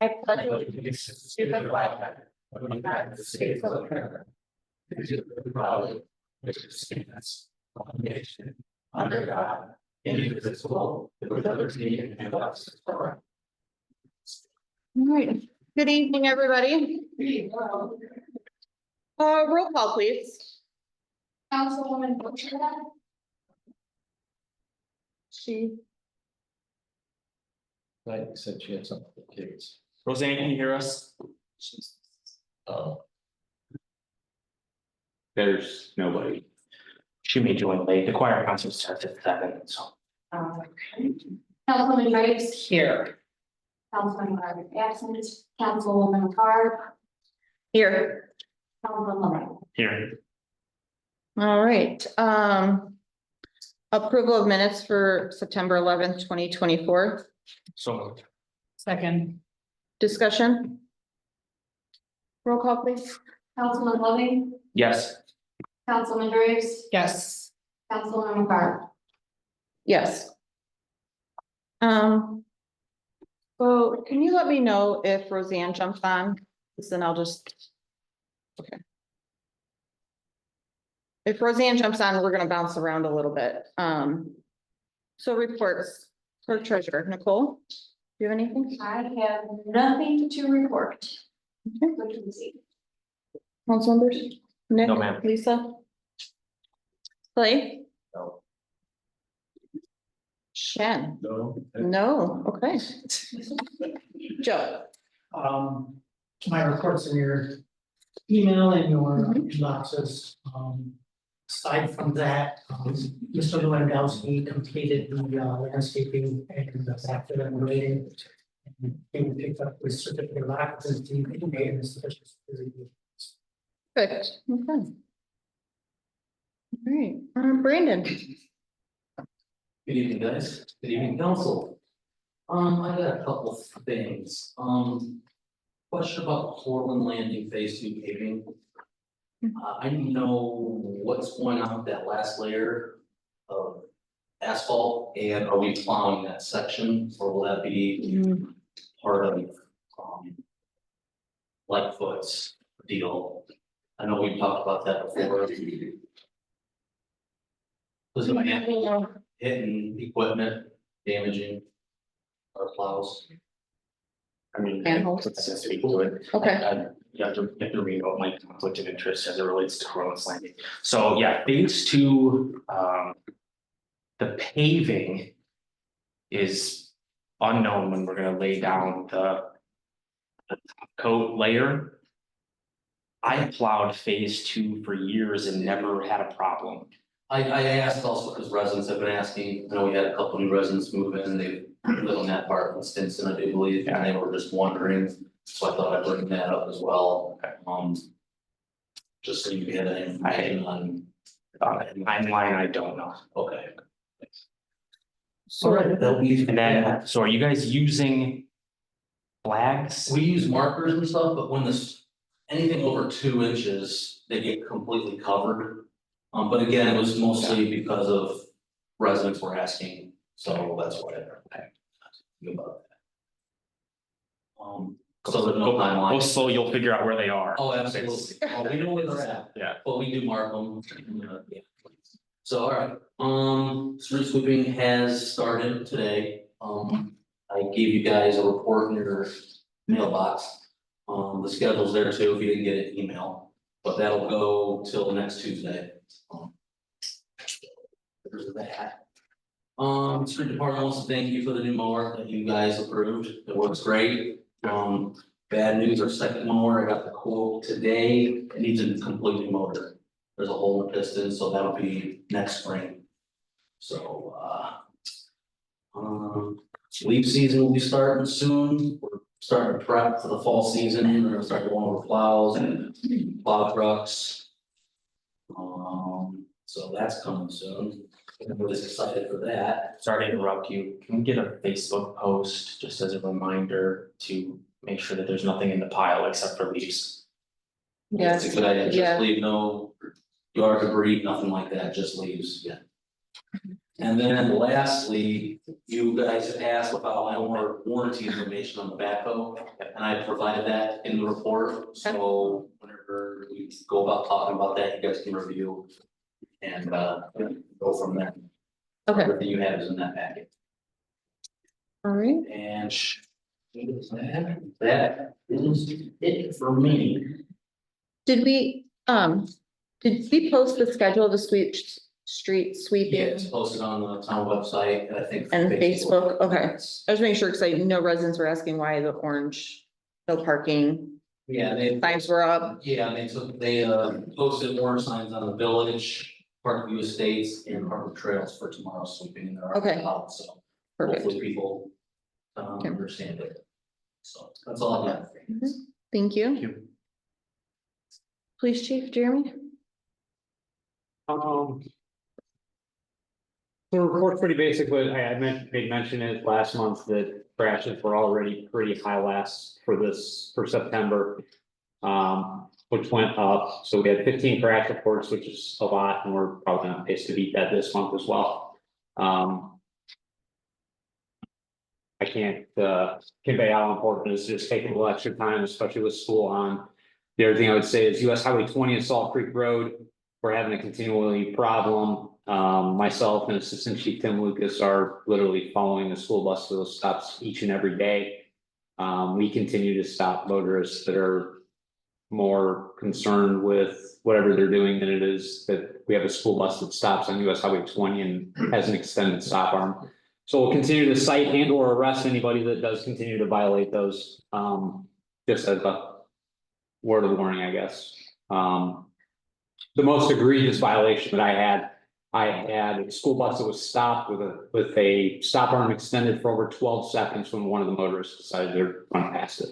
I pledge allegiance to the flag of the United States of America, and to the republic which stands one nation under God, indivisible, with liberty and justice for all. All right, good evening, everybody. Roll call, please. Councilwoman Butcher. She. Like said, she had something for kids. Roseanne, can you hear us? Oh, There's nobody. She may join late. The choir concert starts at 7, so. Councilwoman Graves, Here. Councilman Margaret absent, Councilwoman Carr, Here. Councilman Ray. Here. All right, approval of minutes for September 11th, 2024. So moved. Second. Discussion. Roll call, please. Councilman Loving, Yes. Councilman Graves, Yes. Councilwoman Carr. Yes. So can you let me know if Roseanne jumps on? Because then I'll just. Okay. If Roseanne jumps on, we're gonna bounce around a little bit. So reports, clerk treasurer, Nicole, do you have anything? I have nothing to report. Okay. What do you see? Council members? Nick? No, ma'am. Lisa? Clay? no. Shen? No. No, okay. Joe? My reports in your email and your Mhm. inboxes. Aside from that, Mr. Lewandowski completed the landscaping and the backfill and grading. And he picked up his certificate of occupancy and his sufficient. Perfect, okay. All right, Brandon? Good evening, guys. Good evening, council. I got a couple of things. Question about Portland Landing Phase 2 paving. I need to know what's going on with that last layer of asphalt, and are we plowing that section, or will that be part of, Lightfoot's deal? I know we've talked about that before. Was it hitting equipment, damaging our plows? I mean, Handhold. let's speak to it. Okay, You have to read about my conflict of interest as it relates to Corliss Landing. So yeah, phase 2, the paving is unknown when we're gonna lay down the coat layer. I plowed phase 2 for years and never had a problem. I asked also because residents have been asking, I know we had a couple new residents move in, they live on that part in Stinson, I do believe, and they were just wondering. So I thought I'd bring that up as well. Just so you had an information on, Timeline, I don't know. okay. so That'll be. And then, so are you guys using flags? We use markers and stuff, but when this, anything over 2 inches, they get completely covered. But again, it was mostly because of residents were asking, so that's why I knew about that. So there's no Go timeline. slow, you'll figure out where they are. Oh, absolutely. Oh, we know where they're at. Yeah. But we do mark them. Yeah. So, all right, street sweeping has started today. I gave you guys a report in your mailbox. The schedule's there too, if you didn't get an email, but that'll go till next Tuesday. There's that. Street department wants to thank you for the new mower that you guys approved. It works great. Bad news, our second mower, I got the quote today, it needs a complete new motor. There's a hole in the piston, so that'll be next spring. So, leaf season will be starting soon. We're starting to prep for the fall season. We're gonna start going over plows and plow trucks. So that's coming soon. We're just excited for that. Sorry to interrupt you. Can we get a Facebook post just as a reminder to make sure that there's nothing in the pile except for leaves? Yes, It's a good idea, yeah. just leave no yard debris, nothing like that, just leaves, yeah. And then lastly, you guys asked about my warranty information on the backhoe, and I provided that in the report. So whenever we go about talking about that, you guys can review and go from there. Okay, Everything you have is in that packet. all right. And that is it for me. Did we post the schedule of the street Yeah, sweeping it's posted on the town website, and I think. and Facebook? Okay, I was making sure, because I know residents were asking why the orange, no parking Yeah, they. signs were up. Yeah, they posted warrant signs on the village, Parkview Estates and Harbor Trails for tomorrow's sweeping. They're already Okay. out, so Perfect, hopefully people Okay. understand it. So that's all I got. thank you. you. Police Chief Jeremy? The report's pretty basic, but I made mention it last month that crashes were already pretty high for September. Which went up, so we had 15 crash reports, which is a lot, and we're probably on pace to beat that this month as well. I can't convey how important it is just taking a little extra time, especially with school on. The other thing I would say is US Highway 20 and Salt Creek Road, we're having a continually problem. Myself and Assistant Chief Tim Lucas are literally following the school bus to those stops each and every day. We continue to stop motorists that are more concerned with whatever they're doing than it is that we have a school bus that stops on US Highway 20 and has an extended stop arm. So we'll continue to cite and or arrest anybody that does continue to violate those, just as a word of warning, I guess. The most egregious violation that I had a school bus that was stopped with a stop arm extended for over 12 seconds when one of the motorists decided to run past it.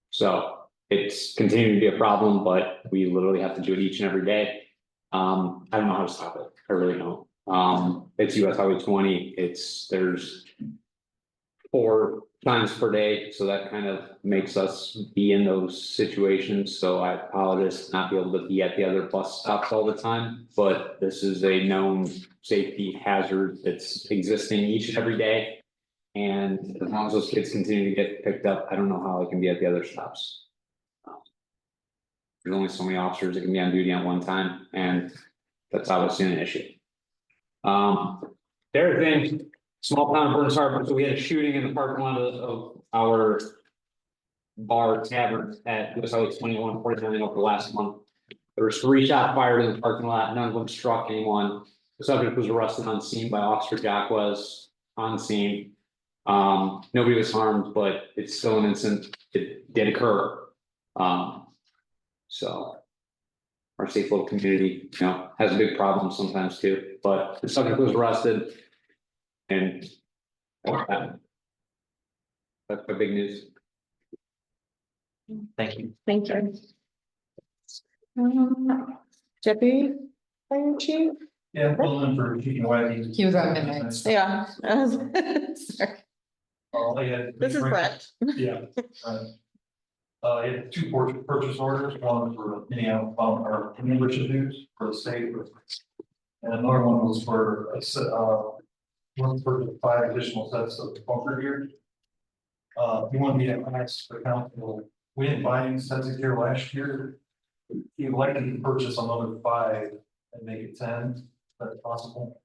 So it's continuing to be a problem, but we literally have to do it each and every day. I don't know how to stop it. I really don't. It's US Highway 20. There's 4 times per day, so that kind of makes us be in those situations. So I apologize to not be able to be at the other bus stops all the time, but this is a known safety hazard that's existing each and every day. And as long as those kids continue to get picked up, I don't know how they can be at the other stops. There's only so many officers that can be on duty at one time, and that's obviously an issue. The other thing, small town of Burns Harbor, so we had a shooting in the parking lot of our bar tavern at US Highway 2149 over the last month. There was 3 shots fired in the parking lot, none of them struck anyone. The subject was arrested on scene by Officer Jack was on scene. Nobody was harmed, but it's still an incident. It did occur. So our safe little community, has a big problem sometimes too, but the subject was arrested. And that's the big news. Thank you. Thank you. Deputy Fire Chief? Yeah, pull in for Chief Whitey. He was on midnight. Yeah. Sorry. This is Brett. Yeah. I had 2 purchase orders, one for our membership dues for the state. And another one was for one for 5 additional sets of bunker gear. He wanted me to ask the council, we didn't buy any sets of gear last year. He would like to purchase another 5 and make it 10, if that's possible.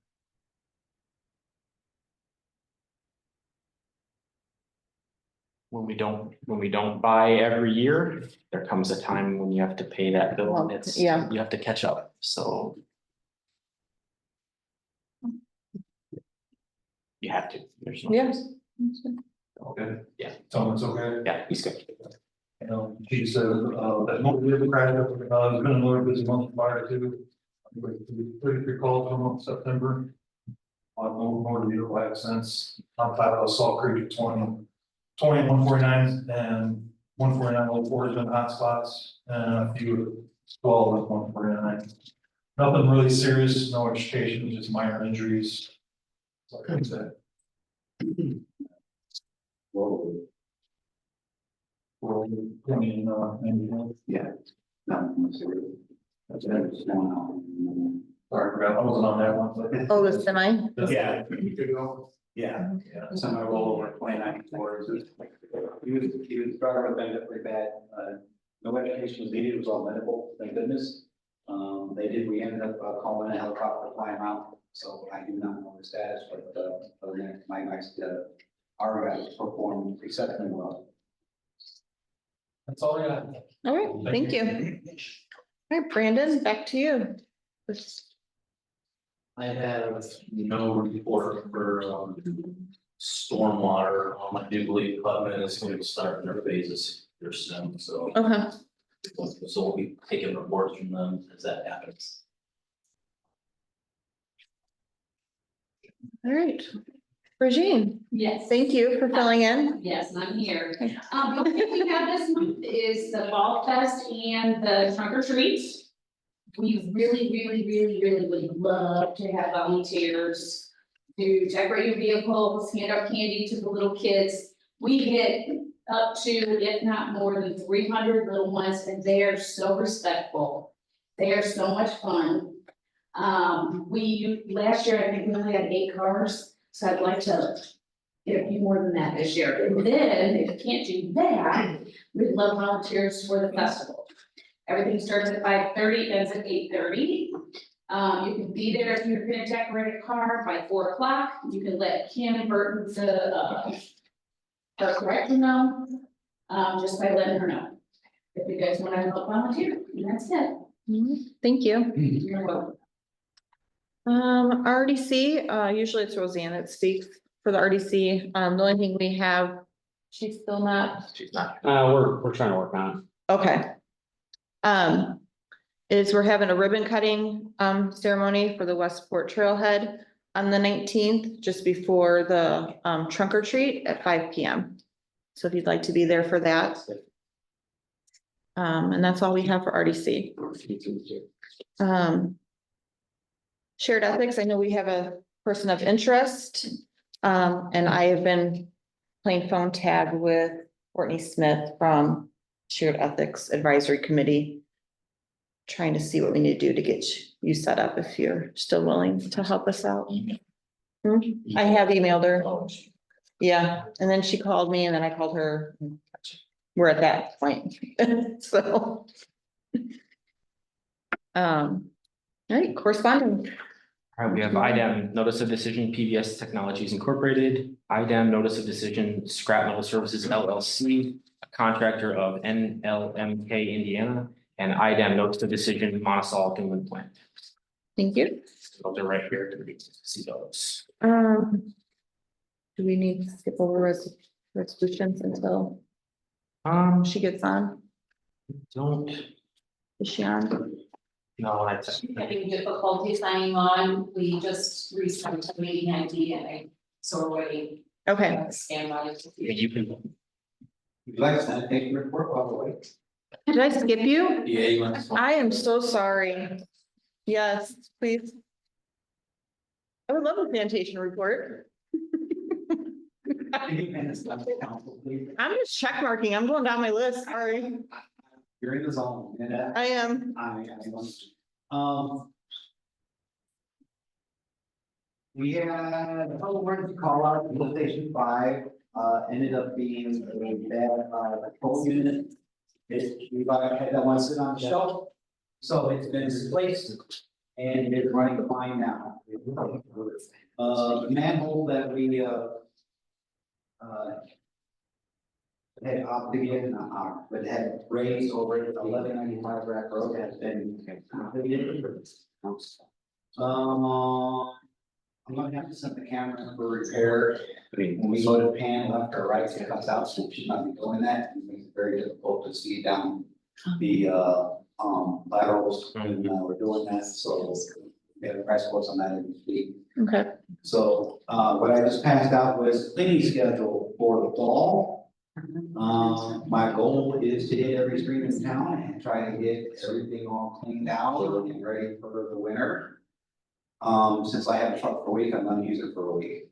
When we don't buy every year, there comes a time when you have to pay that bill and it's, Yeah. you have to catch up, so. You have to, there's no. Yes. Okay. Yeah. Tell him it's okay. Yeah, he's good. She said, that most of the crash up, it's been another busy month prior to. 33 calls from September. More to the lab since, on top of Salt Creek at 20, 149 and 149 has been hotspots, and a few 12 with 149. Nothing really serious, no education, just minor injuries. Like I said. Well, I mean, yeah. Sorry, I forgot, I wasn't on that one, but. Oh, the semi? Yeah. Yeah, semi rollover 2094. He was driving with them pretty bad, no education was needed, it was all medical, thank goodness. We ended up calling a helicopter to fly him out, so I do not know the status, but, other than that, our guys performed exceptionally well. That's all I got. All right, thank you. All right, Brandon, back to you. I have no report for stormwater. I do believe Putman is going to start in their phases here soon, so. Okay, So we'll be taking reports from them as that happens. all right. Regine, Yes. thank you for filling in. Yes, and I'm here. The thing we have this month is the Fall Fest and the trunk or treat. We really would love to have volunteers to decorate your vehicles, hand out candy to the little kids. We get up to, if not more than 300 little ones, and they are so respectful. They are so much fun. Last year, I think we only had 8 cars, so I'd like to get a few more than that this year. And then, if you can't do that, we'd love volunteers for the festival. Everything starts at 5:30, ends at 8:30. You can be there if you're gonna decorate a car by 4 o'clock. You can let Kim Burton, the director know, just by letting her know. If you guys wanna help volunteer, and that's it. Thank you. You're welcome. RDC, usually it's Roseanne that speaks for the RDC. The only thing we have, she's still not, She's not. We're trying to work on okay. Is we're having a ribbon cutting, ceremony for the Westport Trailhead on the 19th, just before the, trunk or treat at 5 PM. So if you'd like to be there for that. And that's all we have for RDC. Shared ethics, I know we have a person of interest. And I have been playing phone tag with Courtney Smith from Shared Ethics Advisory Committee. Trying to see what we need to do to get you set up if you're still willing to help us out. I have emailed her. Yeah, and then she called me and then I called her. We're at that point, so. All right, correspondence. All right, we have IDEM, Notice of Decision, PBS Technologies Incorporated, IDEM, Notice of Decision, Scrap Metal Services LLC, a contractor of NLMK Indiana, and IDEM, Notice of Decision, Monasol Inland Plant. Thank you. Those are right here to see those. Do we need to skip over resolutions until she gets on? Don't, Is she on? no, that's. Having difficulty signing on, we just resent the meeting ID and I sort of waiting. Okay, Scan by. You can, Would you like to send a paper report while we're waiting? did I skip you? Yeah, you want to. I am so sorry. Yes, please. I would love a sanitation report. I'm just check marking. I'm going down my list, sorry. You're in the zone, and I am. We had a couple emergency call out in Station 5, ended up being a bad, control unit. We had that one sit on the shelf, so it's been replaced and it's running fine now. The manhole that we, had obligated, but had raised over 1195 Rack Road has been completed. I'm gonna have to send the camera for repair. When we go to pan left or right, it cuts out, so we should not be doing that. It makes it very difficult to see down the laterals when we're doing that, so we have a price quotes on that in this week. Okay, So what I just passed out was cleaning schedule for the fall. My goal is to hit every street in town and try to get everything all cleaned out and ready for the winter. Since I have a truck for a week, I'm gonna use it for a week.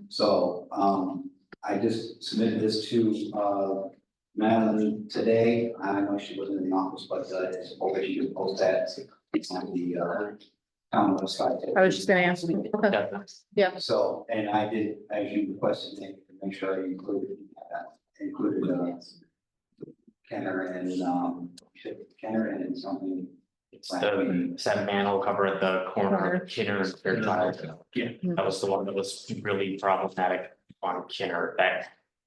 So I just submitted this to Madeline today. I know she wasn't in the office, but it's hoping she can post that on the town website. I was just gonna ask. Okay, yeah, So, and I did, as you requested, to make sure I included Kenner and something. It's that manhole cover at the corner of Kinner and Fairchild. Yeah, that was the one that was really problematic on Kinner.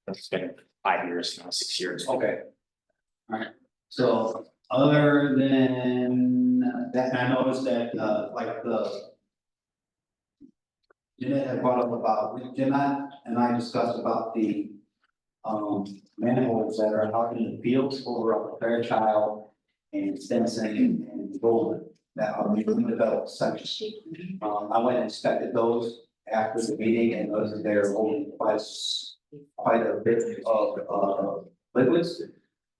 That's been 5 years now, 6 years. Okay. Alright, so other than that, I noticed that, like Jeanette had brought up about, Jeanette and I discussed about the manholes that are out in the fields over up at Fairchild and Stinson and Golden that are being developed section. I went and inspected those after the meeting and noticed that they're holding quite a bit of liquids.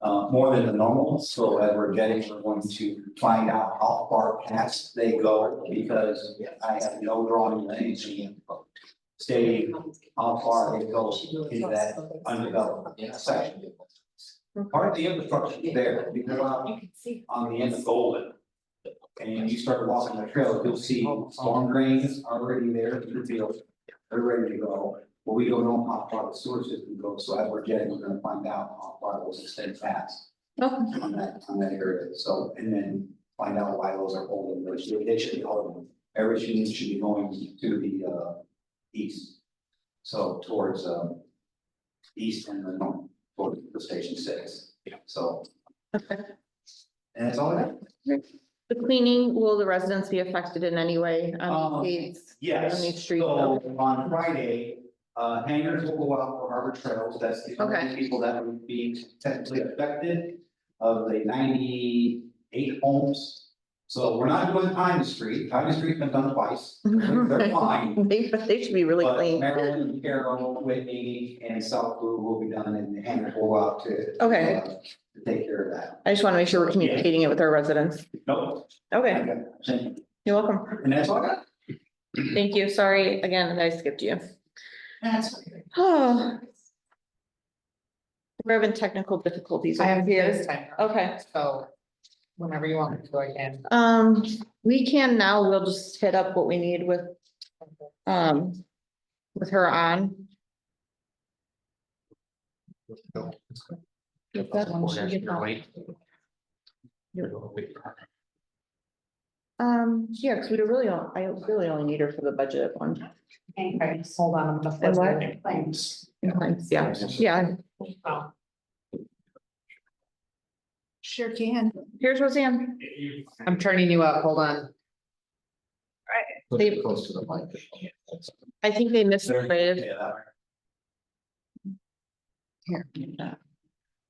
More than the normal, so as we're going to find out how far past they go, because I have no drawing or anything stating how far they go in that undeveloped section. Part of the infrastructure is there, because on the end of Golden, and you start walking the trail, you'll see storm drains already there in the field. They're ready to go, but we don't know how far the sewer system goes, so as we're jetting, we're gonna find out how far those extend past. Okay. On that area, so, and then find out why those are holding, they should be holding, everything should be going to the east. So towards east and then toward the station 6, so. okay. And that's all I have. The cleaning, will the residents be affected in any way? Yes, On each street? so on Friday, hangers will go out for Harbor Trails, that's the only Okay. people that would be technically affected of the 98 homes. So we're not doing Pine Street's been done twice, they're fine. They should be really But clean. Maryland, Carroll, Whitney, and South Blue will be done, and the hangers will go out to. Okay. To take care of that. I just want to make sure we're communicating it with our residents. Nope. Okay, Okay. you're welcome. And that's all I got. Thank you. Sorry again, that I skipped you. That's okay. Oh. We're having technical difficulties. I have over here. this time. Okay, So whenever you want me to, I can. we can now, we'll just hit up what we need with her on. Get that one, she get that. Wait. Yeah, because we really don't, I really only need her for the budget one. Okay, hold on, I'm gonna. And what? Thanks. Yeah, yeah. Oh. Sure can. Here's Roseanne. I'm turning you up, hold on. They- Close to the mic. I think they missed the wave. Yeah. Here.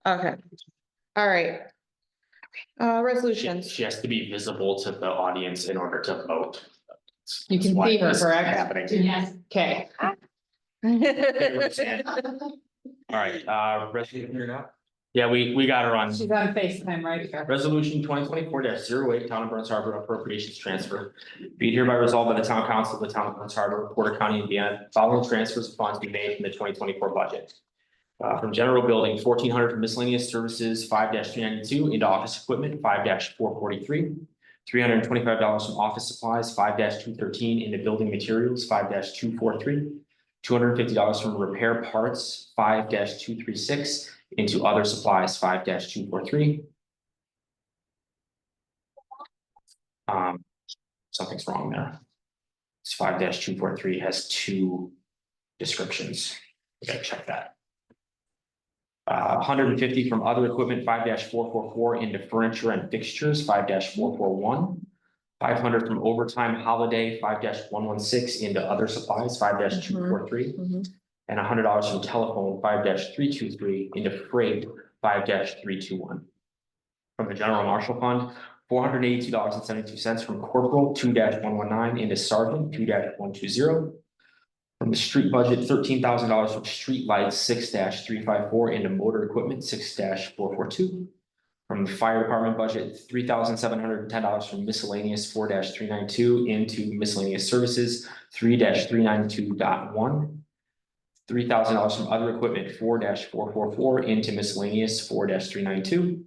Okay. All right. Resolutions. She has to be visible to the audience in order to vote. You can That's why see her, this is correct? Happening. Yes. Okay. All right, resolution here now? Yeah, we got her on. She's on FaceTime right here. Resolution 2024-08, Town of Burns Harbor appropriations transfer. Be it hereby resolved by the Town Council of the Town of Burns Harbor, Porter County, Indiana, following transfers of funds be made from the 2024 budget. From general building, 1,400 from miscellaneous services, 5-392 into office equipment, 5-443. $325 from office supplies, 5-213 into building materials, 5-243. $250 from repair parts, 5-236 into other supplies, 5-243. Something's wrong there. It's 5-243 has two descriptions. We gotta check that. 150 from other equipment, 5-444 into furniture and fixtures, 5-441. 500 from overtime holiday, 5-116 into other supplies, 5-243. Mhm. And $100 from telephone, 5-323 into freight, 5-321. From the general marshal fund, $482.72 from corporal, 2-119 into sergeant, 2-120. From the street budget, $13,000 from street lights, 6-354 into motor equipment, 6-442. From the fire department budget, $3,710 from miscellaneous, 4-392 into miscellaneous services, 3-392.1. $3,000 from other equipment, 4-444 into miscellaneous, 4-392.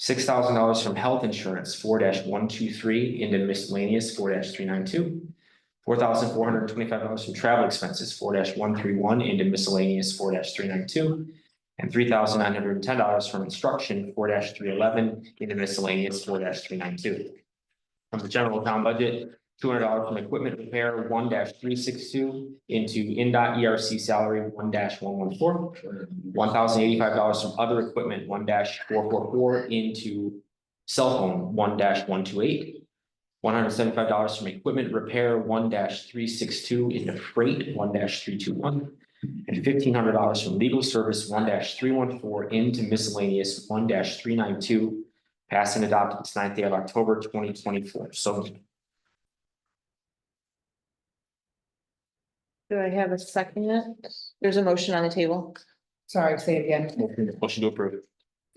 $6,000 from health insurance 4-123 into miscellaneous 4-392. $4,425 from travel expenses 4-131 into miscellaneous 4-392. And $3,910 from instruction 4-311 into miscellaneous 4-392. From the general account budget, $200 from equipment repair 1-362 into NDOT ERC salary 1-114. $1,085 from other equipment 1-444 into cell phone 1-128. $175 from equipment repair 1-362 into freight 1-321. And $1,500 from legal service 1-314 into miscellaneous 1-392. Passed and adopted this 9th day of October 2024. So Do I have a second yet? There's a motion on the table. Sorry, say it again. motion to approve.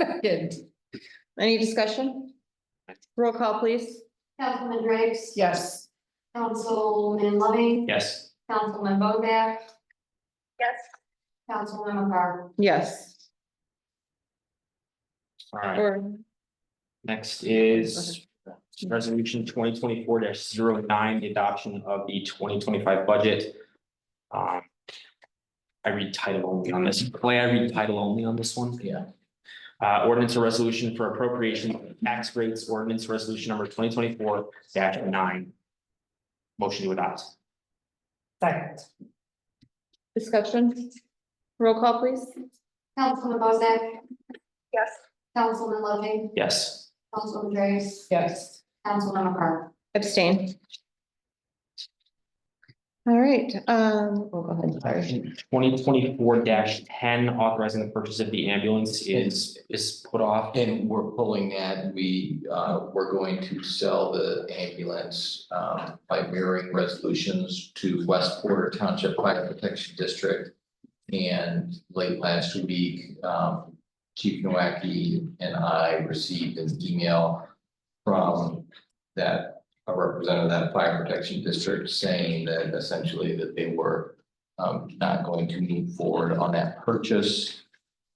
Second. Any discussion? Roll call, please. Councilman Drapes. Yes. Councilman Loving. Yes. Councilman Bozak. Yes. Councilwoman McCarthy. Yes. All right. Or, Next is resolution 2024-09, the adoption of the 2025 budget. I read title only on this. Clay, I read title only on this one. Yeah. Ordinance or resolution for appropriation of tax rates, ordinance resolution number 2024-9. Motion to adopt. second. Discussion? Roll call, please. Councilman Bozak. Yes. Councilman Loving. Yes. Councilman Drapes. Yes. Councilwoman McCarthy. Abstain. All right, go ahead, sorry. 2024-10, authorizing the purchase of the ambulance is put off. And we're pulling that, we're going to sell the ambulance, by mirroring resolutions to West Porter Township Fire Protection District. And late last week, Chief Nowacki and I received an email from a representative of that fire protection district saying that essentially that they were not going to move forward on that purchase.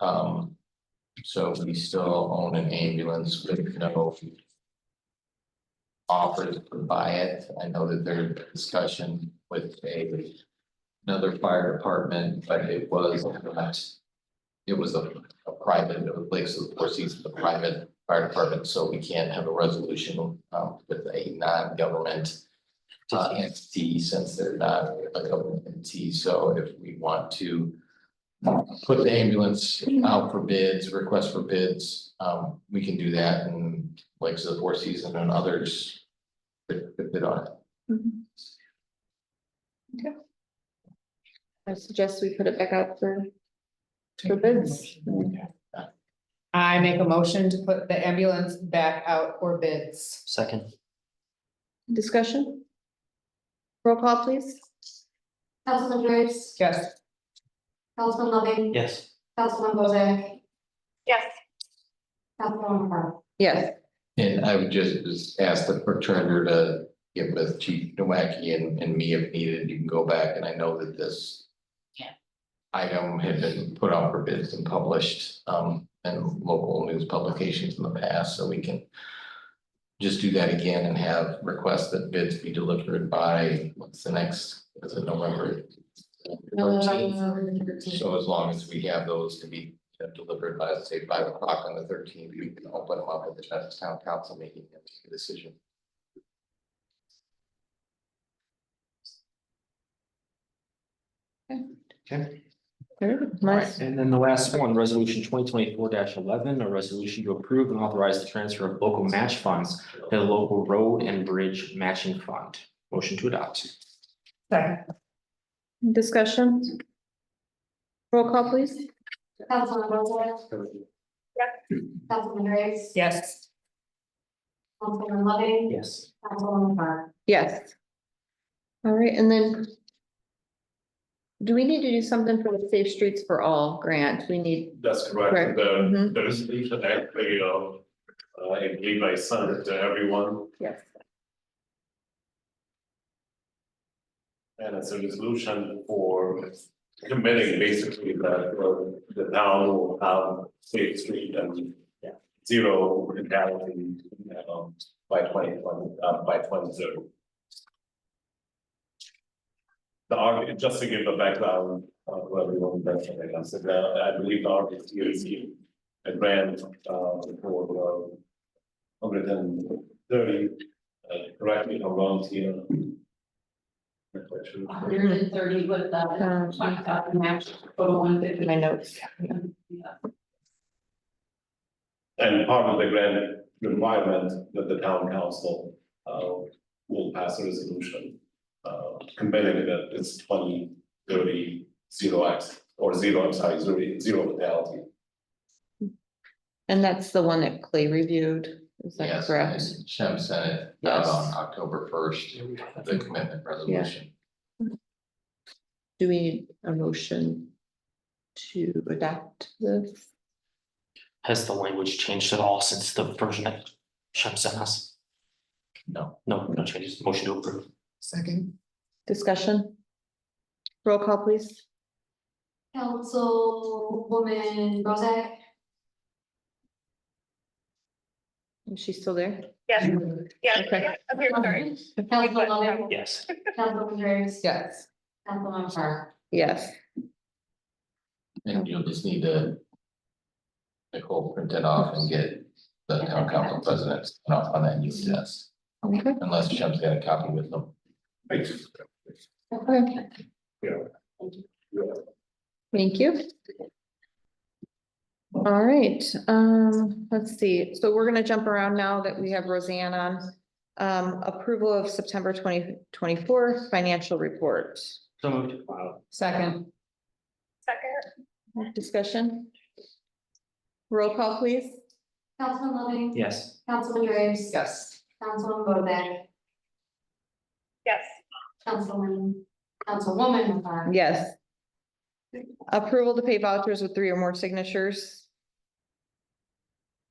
So we still own an ambulance with no offer to buy it. I know that there's discussion with another fire department, but it was a private, Lakes of the Four Seasons, a private fire department, so we can't have a resolution with a non-government entity since they're not a government entity. So if we want to put the ambulance out for bids, request for bids, we can do that, and Lakes of the Four Seasons and others could bid on it. Okay. I suggest we put it back out for bids. I make a motion to put the ambulance back out for bids. Second. Discussion? Roll call, please. Councilman Drapes. Yes. Councilman Loving. Yes. Councilman Bozak. Yes. Councilwoman McCarthy. Yes. And I would just ask the clerk treasurer to get with Chief Nowacki and me if needed. You can go back, and I know that this item had been put out for bids and published in local news publications in the past, so we can just do that again and have requests that bids be delivered by, what's the next, is it November? 13th? So as long as we have those to be delivered by, say, 5 o'clock on the 13th, we can open them up at the town council meeting and make a decision. Okay. Good. All right, Nice. and then the last one, resolution 2024-11, a resolution to approve and authorize the transfer of local match funds to the local road and bridge matching fund. Motion to adopt. Second. Discussion? Roll call, please. Councilman Bozak. Yes. Councilman Drapes. Yes. Councilman Loving. Yes. Councilwoman McCarthy. Yes. All right, and then do we need to do something for the Safe Streets for All grant? We need, That's Correct. correct. Mhm. The resolution actually, I believe I sent it to everyone, yes. and it's a resolution for committing basically that the town will have safe street and zero fatality, by 2030. The arc, just to give the background, to everyone that's in it, I believe the artist here is a grant, for, 130, correct me if I'm wrong, Tina. Not quite sure. 130 with the 20,000 match, total 150. My notes. And part of the grant requirement that the town council, will pass a resolution, committing that it's 2030 0x, or zero, I'm sorry, zero fatality. And that's the one that Clay reviewed, is that Yes, correct? and Shem sent it out Yes. on October first, the commitment resolution. Do we need a motion to adopt this? Has the language changed at all since the version that Shem sent us? No. No changes, motion to approve. Second. Discussion? Roll call, please. Councilwoman Bozak, Is she still there? Yes, yeah, Okay. I'm here, sorry. Councilman Loving, Yes. Councilwoman Graves, Yes. Councilwoman Park. Yes. And you'll just need to. Nicole print it off and get the town council president off on that new test, Okay. unless Shem's got a copy with them. Okay. Thank you. All right, let's see, so we're gonna jump around now that we have Roseanne on. Approval of September 2024 financial report. So moved. Second. Second, Discussion? Roll call, please. Councilman Loving. Yes. Councilman Graves. Yes. Councilwoman Bozak, yes, Councilwoman Park. Yes. Approval to pay vouchers with 3 or more signatures.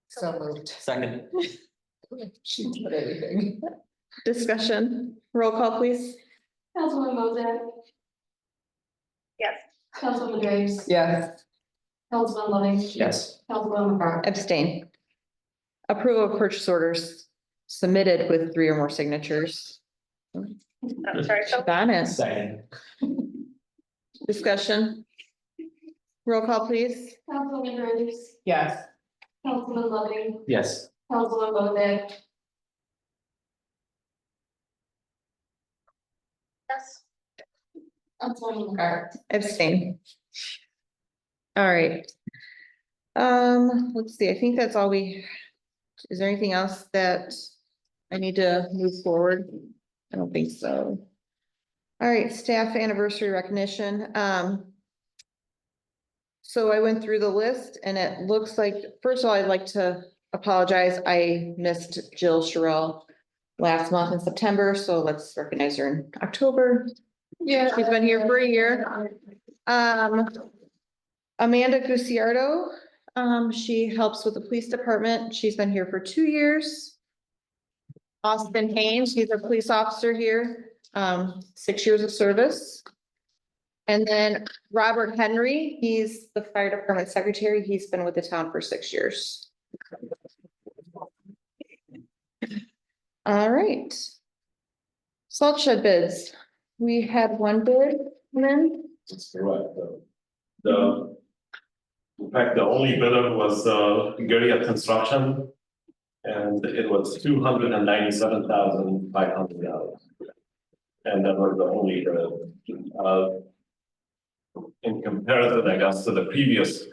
So moved. Second. She put everything. Discussion? Roll call, please. Councilwoman Bozak, yes, Councilwoman Graves. Yes. Councilman Loving. Yes. Councilwoman Park. Abstain. Approval of purchase orders submitted with 3 or more signatures. I'm sorry, so, Got it. Second. Discussion? Roll call, please. Councilwoman Graves, Yes. Councilman Loving, Yes. Councilwoman Bozak, yes, Councilwoman Park. Abstain. All right. Let's see, I think that's all is there anything else that I need to move forward? I don't think so. All right, staff anniversary recognition. So I went through the list and it looks like, first of all, I'd like to apologize. I missed Jill Sherrill last month in September, so let's recognize her in October. Yeah. She's been here for a year. Amanda Guciardo, she helps with the police department. She's been here for 2 years. Austin Haynes, he's a police officer here, 6 years of service. And then Robert Henry, he's the fire department secretary. He's been with the town for 6 years. All right. Salt shed bids. We had 1 bid come in. That's correct. In fact, the only bidder was, Guerrilla Construction. And it was $297,500. And that was the only bid. In comparison, I guess, to the previous,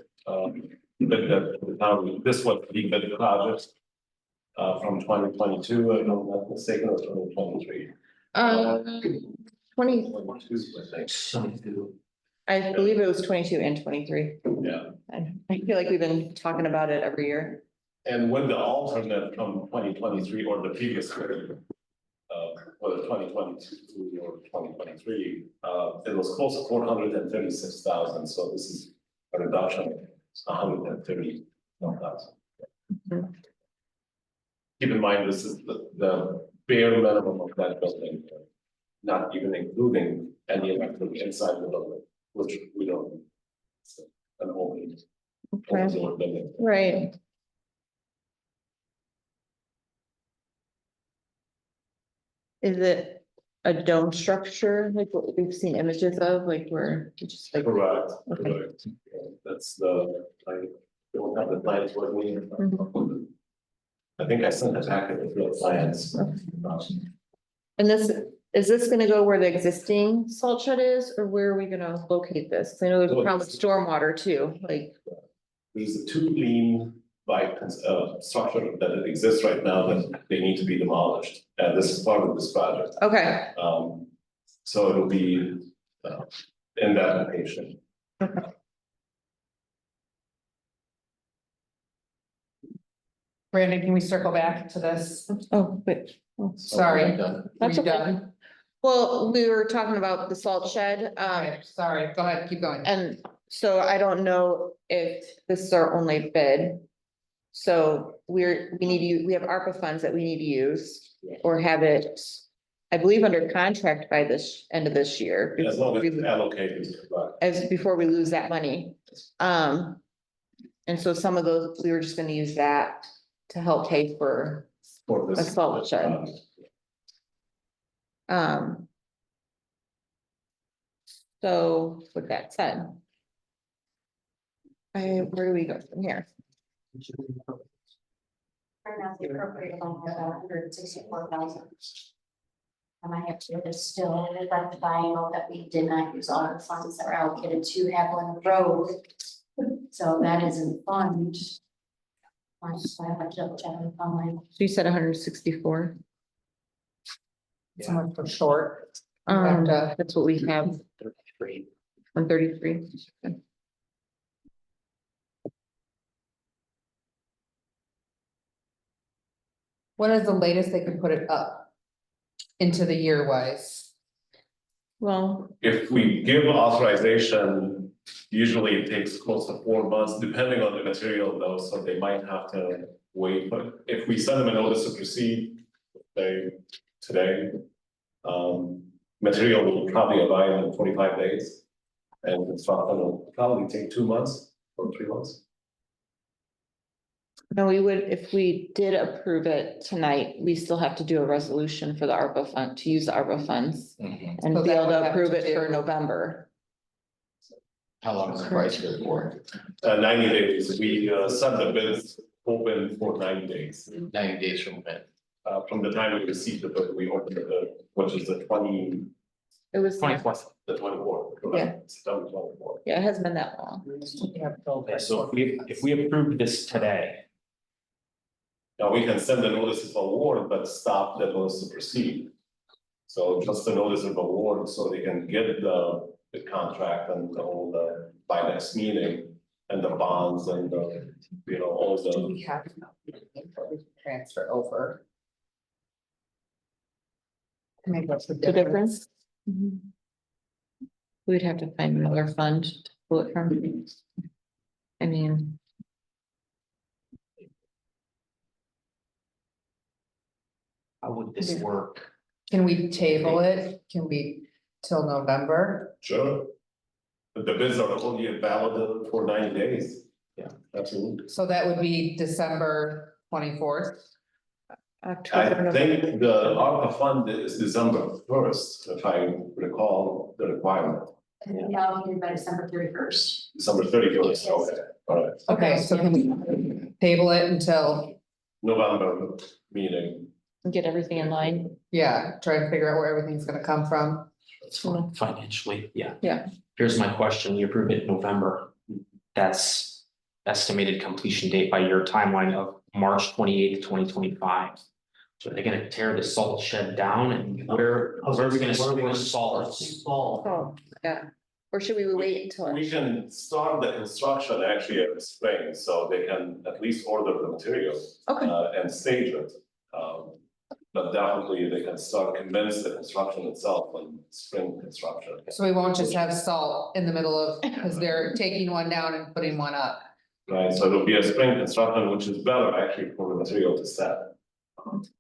bid that the town, this was the bid project. From 2022, if I'm not mistaken, or 2023. 20, 22, I think. I believe it was 22 and 23. Yeah. I feel like we've been talking about it every year. And with the alternate from 2023 or the previous year, whether 2022 or 2023, it was close to 436,000. So this is a reduction of 131,000. Mhm. Keep in mind, this is the bare minimum of that building, not even including any electric inside the building, which we don't. It's an open. Okay. building. Right. Is it a dome structure, like what we've seen images of, like where it's just like? Correct, Okay. correct. That's the, I don't have the plans for me. I think I sent a packet with the plans. And is this gonna go where the existing salt shed is, or where are we gonna locate this? 'Cause I know there's a problem with stormwater too, like, There's a two lean by structure that exists right now that they need to be demolished, and this is part of this project. okay, So it'll be in that location. Brandon, can we circle back to this? oh, wait. Sorry. Done. That's Were you okay. done? Well, we were talking about the salt shed, Okay, sorry, go ahead, keep going. and so I don't know if this is our only bid. So we have ARPA funds that we need to use or have it, I believe, under contract by this end of this year. As long as it's allocated, but As before we lose that money. And so some of those, we were just gonna use that to help pay for, for this. A salt shed. So with that said. Where do we go from here? Right now, the appropriate amount is 164,000. And I have to, there's still rectifying that we did not use all the funds that were allocated to Haviland Road. So that isn't fund. I have to double check on my. So you said 164. So much for short. We have to- That's what we have, 133. When is the latest they can put it up? Into the year wise? Well, If we give authorization, usually it takes close to 4 months, depending on the material though, so they might have to wait, but if we send them a notice to proceed. Today. Material will probably arrive in 45 days. And construction will probably take 2 months or 3 months. no, we would, if we did approve it tonight, we still have to do a resolution for the ARPA fund, to use the ARPA funds. Mhm. And So be that able would to have approve to it for do- November. How long is the price good for? 90 days, we send the bids open for 90 days. 90 days from when? From the time we receive the bid, we open the bid, which is the It was, 24th. the 24th. correct? September 24th. yeah, it hasn't been that long. Okay, so if we approved this today, Now, we can send the notice of award, but stop the notice to proceed. So just the notice of award, so they can get the contract and all the, by next meeting. And the bonds and the, all Do the, we have transfer over? To make up the The difference. difference? We'd have to find another fund to pull it from. I mean. how would this work? Can we table it? Can we till November? sure. But the bids are only valid for 90 days. Yeah, absolutely. So that would be December 24th. October, I think November. the ARPA fund is December 1st, if I recall the requirement, Now, by December 31st. December 31st, okay, all right. Okay, so can we table it until, November meeting. Get everything in line. yeah, try and figure out where everything's gonna come from? Financially, yeah. Yeah. Here's my question, you approve it in November. That's estimated completion date by your timeline of March 28th, 2025. So they're gonna tear the salt shed down and where are we gonna spring the salt? Oh, yeah. Or should we wait until? We can start the construction actually at the spring, so they can at least order the materials. Okay. And stage it. But definitely they can start commence the construction itself in spring construction. So we won't just have salt in the middle of, because they're taking one down and putting one up. Right, so it'll be a spring construction, which is better actually for the material to set.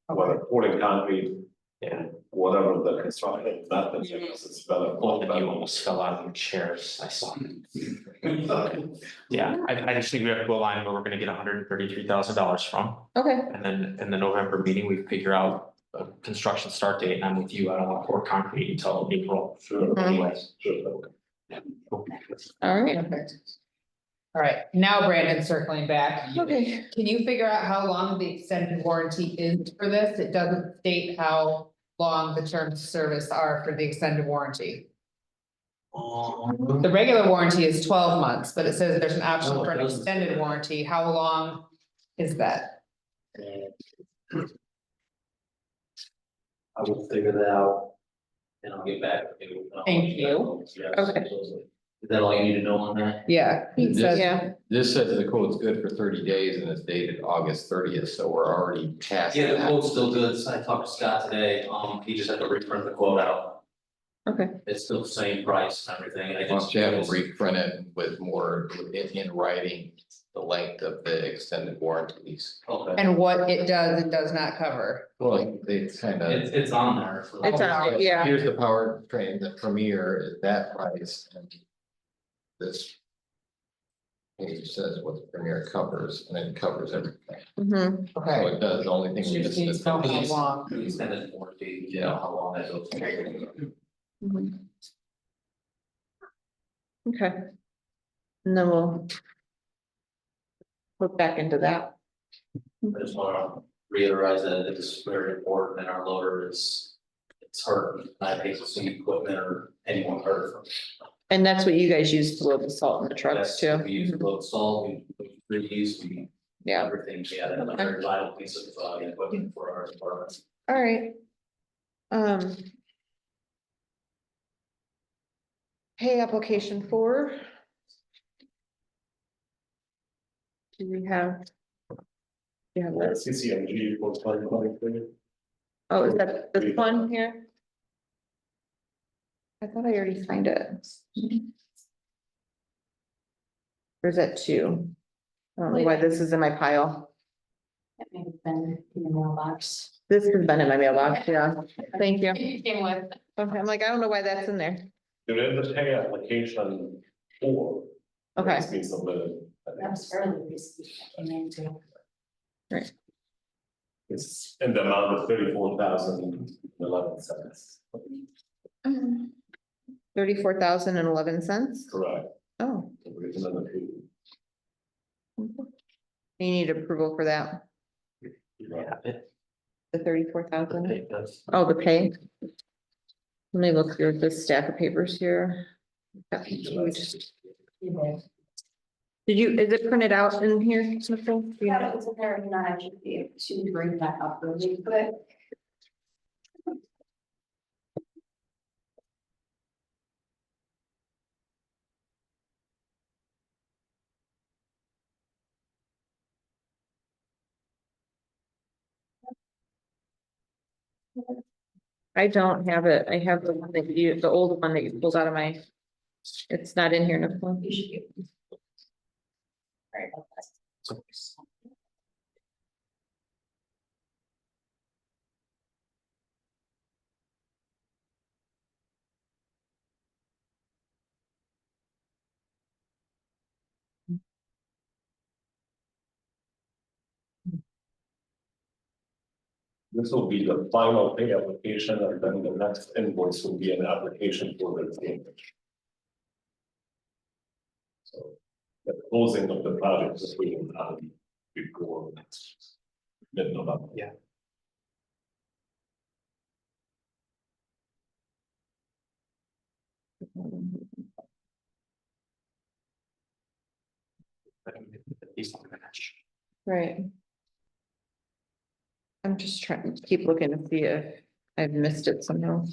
Whether pouring concrete, Yeah, whatever the construction methods, it's better. both of you almost fell out of your chairs, I saw. Yeah, I just think we have to go a line where we're gonna get $133,000 from. Okay, And then in the November meeting, we figure out a construction start date, and I'm with you, I don't want to pour concrete until April. Sure. Anyways. Sure. All right, Perfect. All right, now Brandon circling back. okay. Can you figure out how long the extended warranty is for this? It doesn't state how long the terms of service are for the extended warranty. The regular warranty is 12 months, but it says there's an option No, it for an doesn't. extended warranty. How long is that? I will figure that out. And I'll get back to you. Thank you. Yes. Okay. Is that all you need to know on that? Yeah, he This- says, Yeah, This says the quote's good for 30 days and it's dated August 30th, so we're already past Yeah, the that. quote's still good. I talked to Scott today. He just had to reprint the quote out. okay, It's still the same price and everything. I Why don't just. you have them reprint it with more in writing, the length of the extended warranties? Okay, and what it does not cover. Well, they kind of. it's on there. so- It's on, yeah. Here's the powertrain, the Premier is that price and this page says what the Premier covers and it covers everything. mm-hmm, So Okay. it does, the only thing we Just just. needs to know how long. The extended warranty, you know, how long that goes. mm-hmm. Okay. And then we'll look back into that. I just wanna reiterate that it's very important and our loader is, it's hurt. I hate to see equipment or anyone hurt from. And that's what you guys use to load the salt in the trucks Yes, too. We use load salt, we freeze, we, Yeah, everything, yeah, that's a very vital piece of equipment for our department. all right. Um. Pay application 4. Do we have? Yeah, that's, CCMG for 2023. oh, is that this one here? I thought I already signed it. Or is that 2? I don't know why this is in my pile. That may have been in the mailbox. This has been in my mailbox, yeah. Thank you. Came with. Okay, I'm like, I don't know why that's in there. There is a pay application 4. Okay, It's been submitted. That was fairly recent. I came into. It's in the amount of 34,011 cents. 34,011 Correct. Oh, It's another fee. you need approval for that, Yeah, it, the 34,000. it does. Oh, the pay. Let me look through this stack of papers here. Got huge. Did you, is it printed out in here, Nicole? Do you Yeah, have it was in there, and I should be able to bring that up really quick. I don't have it. I have the one that you, the old one that you pulled out of my. It's not in here, Nicole. You should be. Sorry about that. This will be the final pay application, and then the next invoice will be an application for the payment. So the closing of the project is waiting on before mid-November. Yeah. He's not gonna match. Right. I'm just trying to keep looking to see if I've missed it somehow.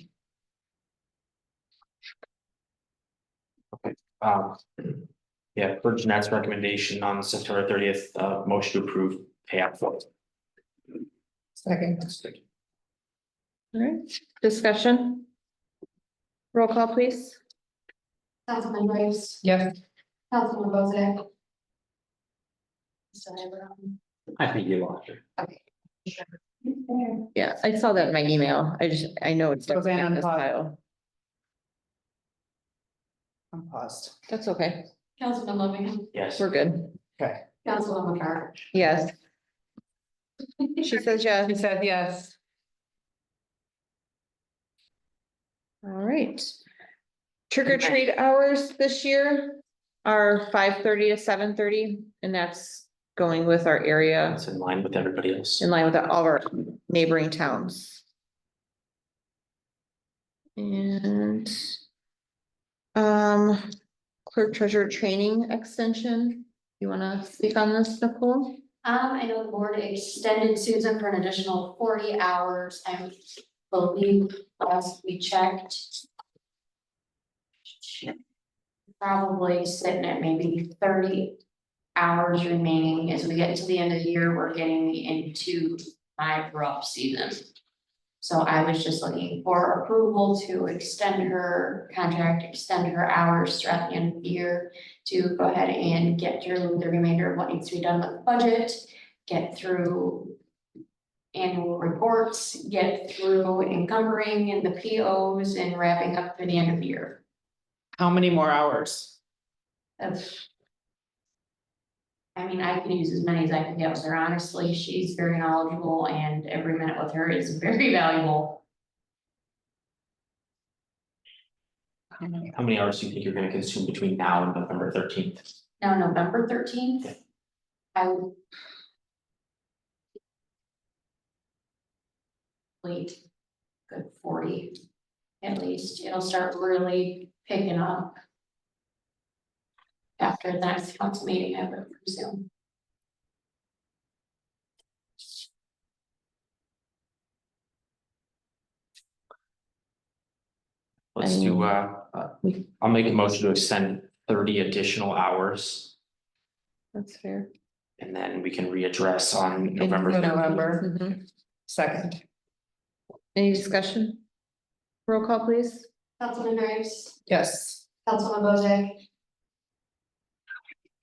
Yeah, for Jeanette's recommendation on September 30th, motion to approve pay app 4. Second. All right, discussion. Roll call, please. Councilman Rice, Yes. Councilman Bozak, Still have it on. I think you lost her. Yeah, I saw that in my email. I know it's Roseanne, in this unpause. file. I'm paused. That's okay. Councilman Loving, Yes. We're good. Okay. Councilwoman McCart. Yes. She says She yes. said yes. All right. Trick or treat hours this year are 5:30 to 7:30, and that's going with our area That's in line with everybody else. in line with all of our neighboring towns. And clerk treasurer training extension. You wanna speak on this, Nicole? I know the board extended Susan for an additional 40 hours. I believe last we checked. Probably sitting at maybe 30 hours remaining as we get to the end of the year. We're getting into my rough season. So I was just looking for approval to extend her contract, extend her hours throughout the end of the year to go ahead and get through the remainder of what needs to be done with the budget, get through annual reports, get through encumbering and the POs and wrapping up for the end of the year. How many more hours? I mean, I can use as many as I can get with her. Honestly, she's very knowledgeable and every minute with her is very valuable. How many hours do you think you're gonna consume between now and November 13th? Now, November 13th. I would. Wait. Good 40. At least, it'll start really picking up. After the next council meeting, I would presume. Let's do, I'll make a motion to extend 30 additional hours, That's fair. and then we can readdress on November. 13th. November, Mhm. second, Any discussion? Roll call, please. Councilman Graves, yes. Councilman Bozak.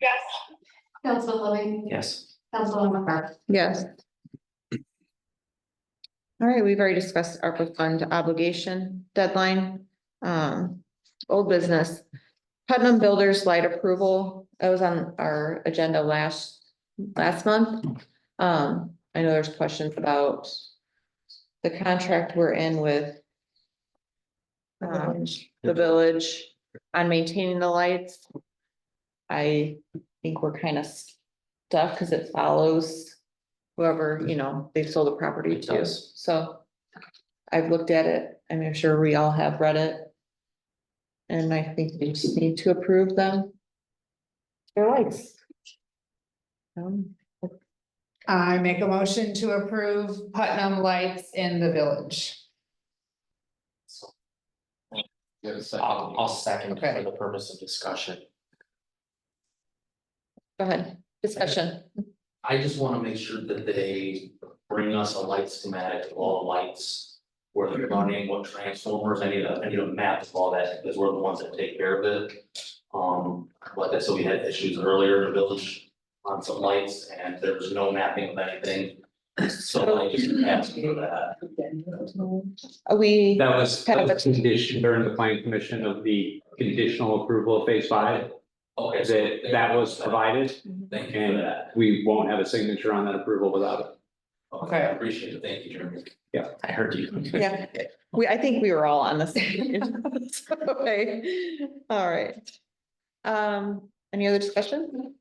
Yes. Councilman Loving, Yes. Councilman McCarthy. Yes. All right, we've already discussed ARPA fund obligation deadline. Old business. Putnam Builders light approval. That was on our agenda last month. I know there's questions about the contract we're in with the village on maintaining the lights. I think we're kind of stuck because it follows whoever, they've sold the property It to. does. So I've looked at it. I'm sure we all have read it. And I think we just need to approve them. Their lights. I make a motion to approve Putnam Lights in the village. I'll second Okay. for the purpose of discussion. Go ahead, discussion. I just wanna make sure that they bring us a light schematic of all the lights. Where they're running, what transformers, I need a map of all that, because we're the ones that take care of it. Like I said, we had issues earlier in the village on some lights, and there was no mapping of anything. So I just asked for that. We, That was a condition during the planning commission of the conditional approval of phase 5. Okay, That was provided, Thank you for and that. we won't have a signature on that approval without it. Okay, I appreciate it. Thank you, Jeremy. I heard you. yeah, I think we were all on the same. Okay, all right. Any other discussion?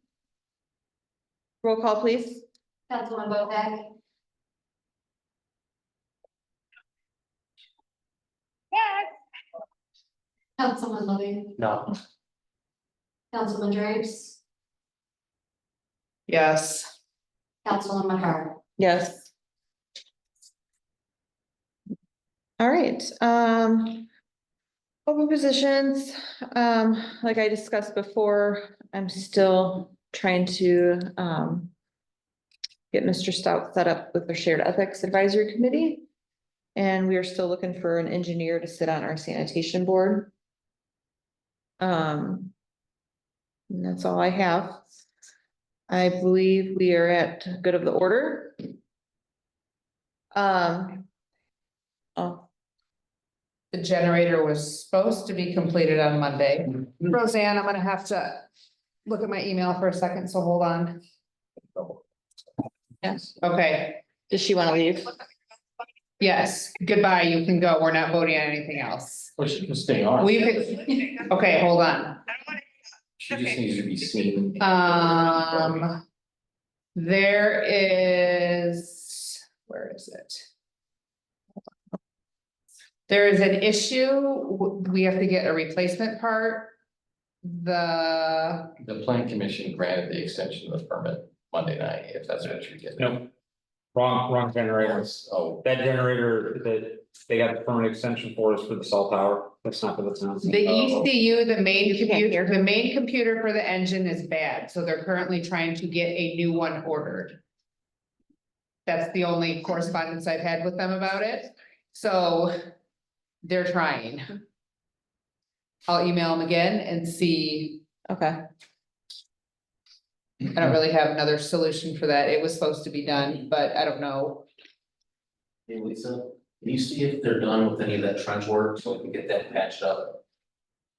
Roll call, please. Councilman Bozak. Yes. Councilman Loving, No. Councilman Graves, Yes. Councilman McCarthy. Yes. All right, open positions, like I discussed before, I'm still trying to, get Mr. Stout set up with the Shared Ethics Advisory Committee. And we are still looking for an engineer to sit on our sanitation board. And that's all I have. I believe we are at good of the order. Oh, The generator was supposed to be completed on Monday. Roseanne, I'm gonna have to look at my email for a second, so hold on. yes. Okay, Does she want to leave? yes, goodbye, you can go, we're not voting on anything else. Well, she can stay on. We could, okay, hold on. She just needs to be seen. There is, where is it? There is an issue, we have to get a replacement part. The, The plan commission granted the extension of the permit Monday night, if that's what you're getting. Nope. Wrong generator. Oh, That generator that they got the permanent extension for is for the cell tower. That's not for the town. the ECU, the main You can't computer, hear. the main computer for the engine is bad, so they're currently trying to get a new one ordered. That's the only correspondence I've had with them about it, so they're trying. I'll email them again and see. Okay, I don't really have another solution for that. It was supposed to be done, but I don't know. Hey, Lisa, can you see if they're done with any of that trench work so we can get that patched up?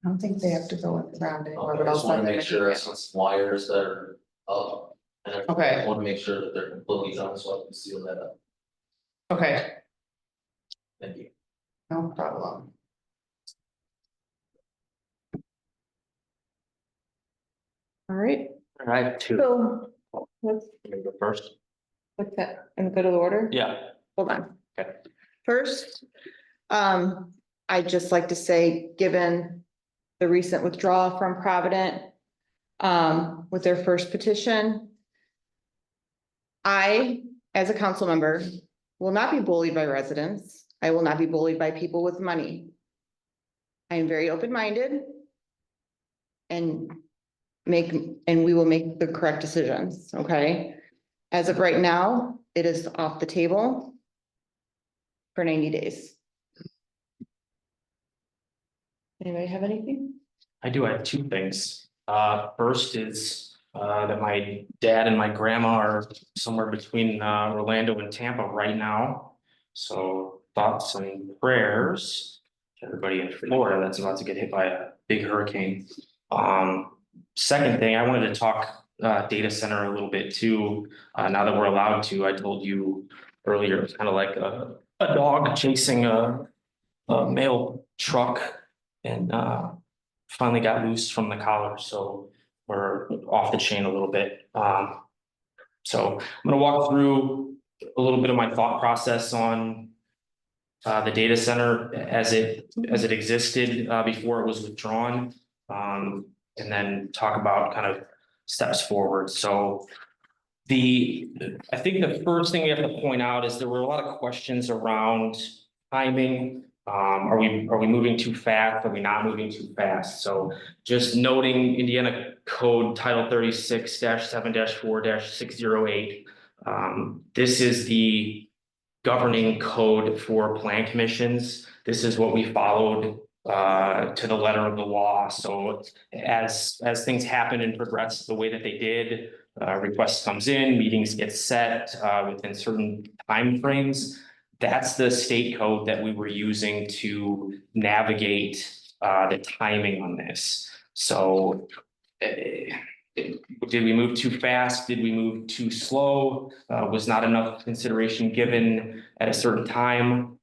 I don't think they have to go around anymore, Okay, but I I'll just wanna send them make an sure I email. have some wires that are up. And I Okay. wanna make sure that they're completely done so I can seal that up. Okay, Thank you. no problem. all right, I have two. so let's, Go first. what's that, in good of the order? Yeah. Hold on. Okay. First, I'd just like to say, given the recent withdrawal from Provident, with their first petition, I, as a council member, will not be bullied by residents. I will not be bullied by people with money. I am very open-minded and we will make the correct decisions, okay? As of right now, it is off the table for 90 days. Anybody have anything? I do have two things. First is that my dad and my grandma are somewhere between Orlando and Tampa right now. So thoughts and prayers to everybody in Florida that's about to get hit by a big hurricane. Second thing, I wanted to talk data center a little bit too. Now that we're allowed to, I told you earlier, it's kind of like a dog chasing a mail truck and finally got loose from the collar, so we're off the chain a little bit. So I'm gonna walk through a little bit of my thought process on the data center as it existed before it was withdrawn. And then talk about kind of steps forward. So I think the first thing we have to point out is there were a lot of questions around timing. Are we moving too fast? Are we not moving too fast? So just noting Indiana Code Title 36-7-4-608. This is the governing code for plan commissions. This is what we followed to the letter of the law. So as things happen and progress the way that they did, request comes in, meetings get set within certain timeframes. That's the state code that we were using to navigate the timing on this. So did we move too fast? Did we move too slow? Was not enough consideration given at a certain time?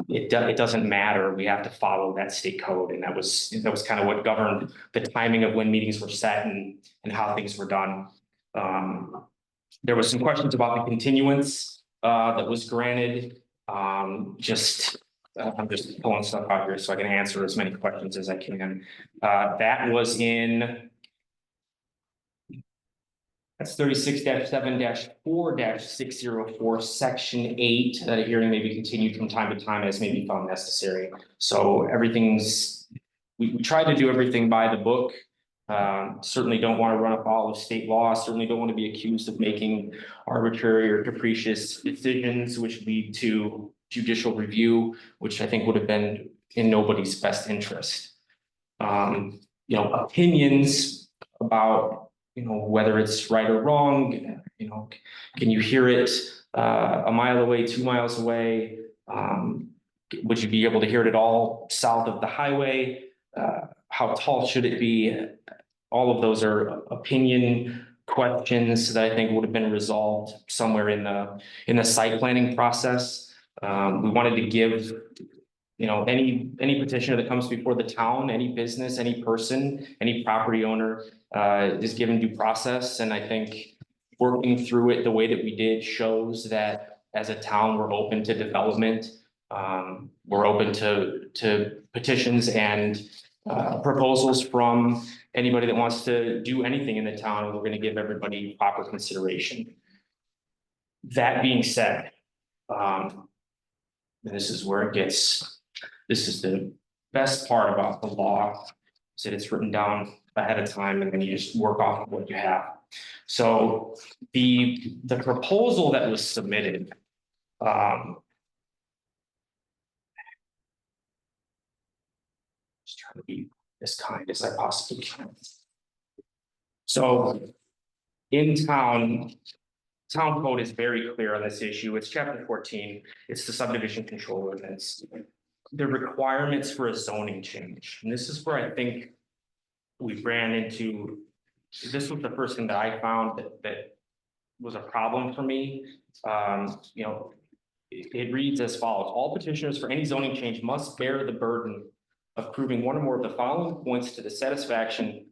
It doesn't matter. We have to follow that state code. And that was kind of what governed the timing of when meetings were set and how things were done. There was some questions about the continuance that was granted. I'm just pulling stuff out here so I can answer as many questions as I can. That was that's 36-7-4-604, section 8, that a hearing may be continued from time to time as may be found necessary. So we tried to do everything by the book. Certainly don't want to run afoul of state law, certainly don't want to be accused of making arbitrary or capricious decisions which lead to judicial review, which I think would have been in nobody's best interest. Opinions about whether it's right or wrong, can you hear it a mile away, 2 miles away? Would you be able to hear it at all south of the highway? How tall should it be? All of those are opinion questions that I think would have been resolved somewhere in the site planning process. We wanted to give you know, any petitioner that comes before the town, any business, any person, any property owner is given due process, and I think working through it the way that we did shows that as a town, we're open to development. We're open to petitions and proposals from anybody that wants to do anything in the town, and we're gonna give everybody proper consideration. That being said, this is where it gets, this is the best part about the law, is that it's written down ahead of time and then you just work off of what you have. So the proposal that was submitted, just trying to be as kind as I possibly can. So in town code is very clear on this issue. It's chapter 14. It's the subdivision control ordinance. The requirements for a zoning change. And this is where I think we ran into, this was the first thing that I found that was a problem for me. You know, it reads as follows: all petitioners for any zoning change must bear the burden of proving one or more of the following points to the satisfaction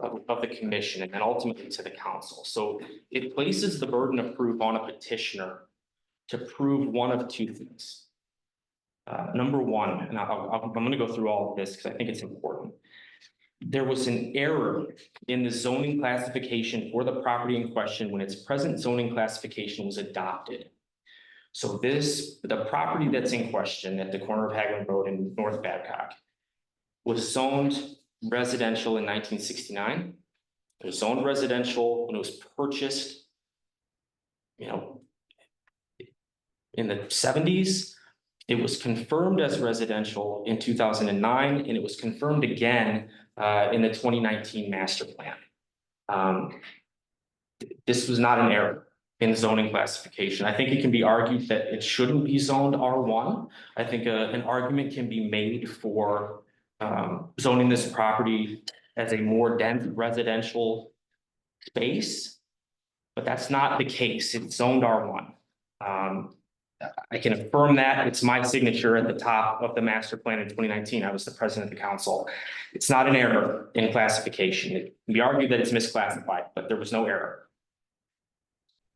of the commission and then ultimately to the council. So it places the burden of proof on a petitioner to prove one of two things. Number one, and I'm going to go through all of this because I think it's important. There was an error in the zoning classification for the property in question when its present zoning classification was adopted. So the property that's in question at the corner of Haglund Road in North Babcock was zoned residential in 1969. It was zoned residential when it was purchased, you know, in the 70s. It was confirmed as residential in 2009, and it was confirmed again in the 2019 master plan. This was not an error in zoning classification. I think it can be argued that it shouldn't be zoned R1. I think an argument can be made for zoning this property as a more dense residential space, but that's not the case. It's zoned R1. I can affirm that. It's my signature at the top of the master plan in 2019. I was the president of the council. It's not an error in classification. It can be argued that it's misclassified, but there was no error.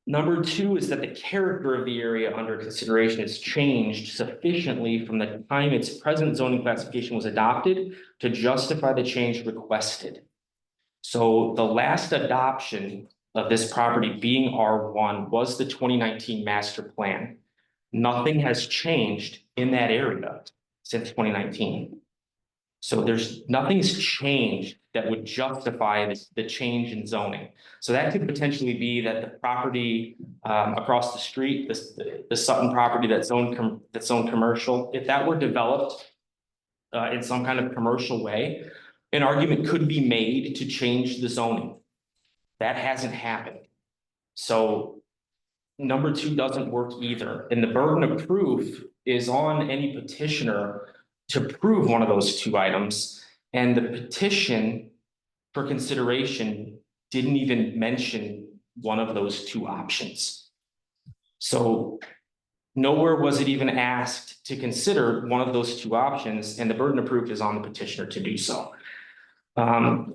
Number two is that the character of the area under consideration has changed sufficiently from the time its present zoning classification was adopted to justify the change requested. So the last adoption of this property being R1 was the 2019 master plan. Nothing has changed in that area since 2019. So nothing's changed that would justify the change in zoning. So that could potentially be that the property across the street, the Sutton property that's zoned commercial, if that were developed in some kind of commercial way, an argument could be made to change the zoning. That hasn't happened. So number two doesn't work either. And the burden of proof is on any petitioner to prove one of those two items. And the petition for consideration didn't even mention one of those two options. So nowhere was it even asked to consider one of those two options, and the burden of proof is on the petitioner to do so. In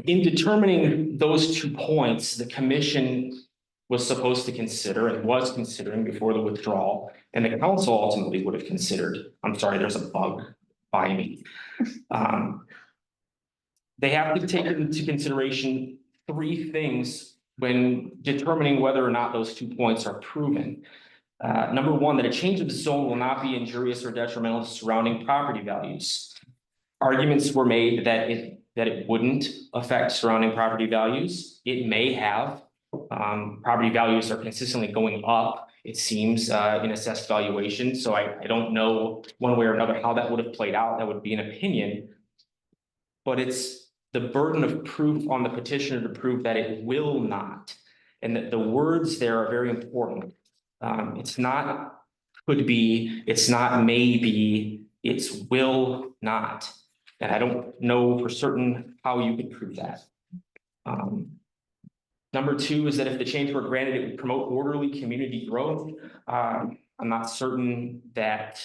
determining those 2 points, the commission was supposed to consider and was considering before the withdrawal, and the council ultimately would have considered. I'm sorry, there's a bug by me. They have to take into consideration 3 things when determining whether or not those 2 points are proven. Number one, that a change of zone will not be injurious or detrimental to surrounding property values. Arguments were made that it wouldn't affect surrounding property values. It may have. Property values are consistently going up, it seems, in assessed valuation. So I don't know one way or another how that would have played out. That would be an opinion. But it's the burden of proof on the petitioner to prove that it will not. And that the words there are very important. It's not could be, it's not maybe, it's will not. And I don't know for certain how you could prove that. Number 2 is that if the change were granted, it would promote orderly community growth. I'm not certain that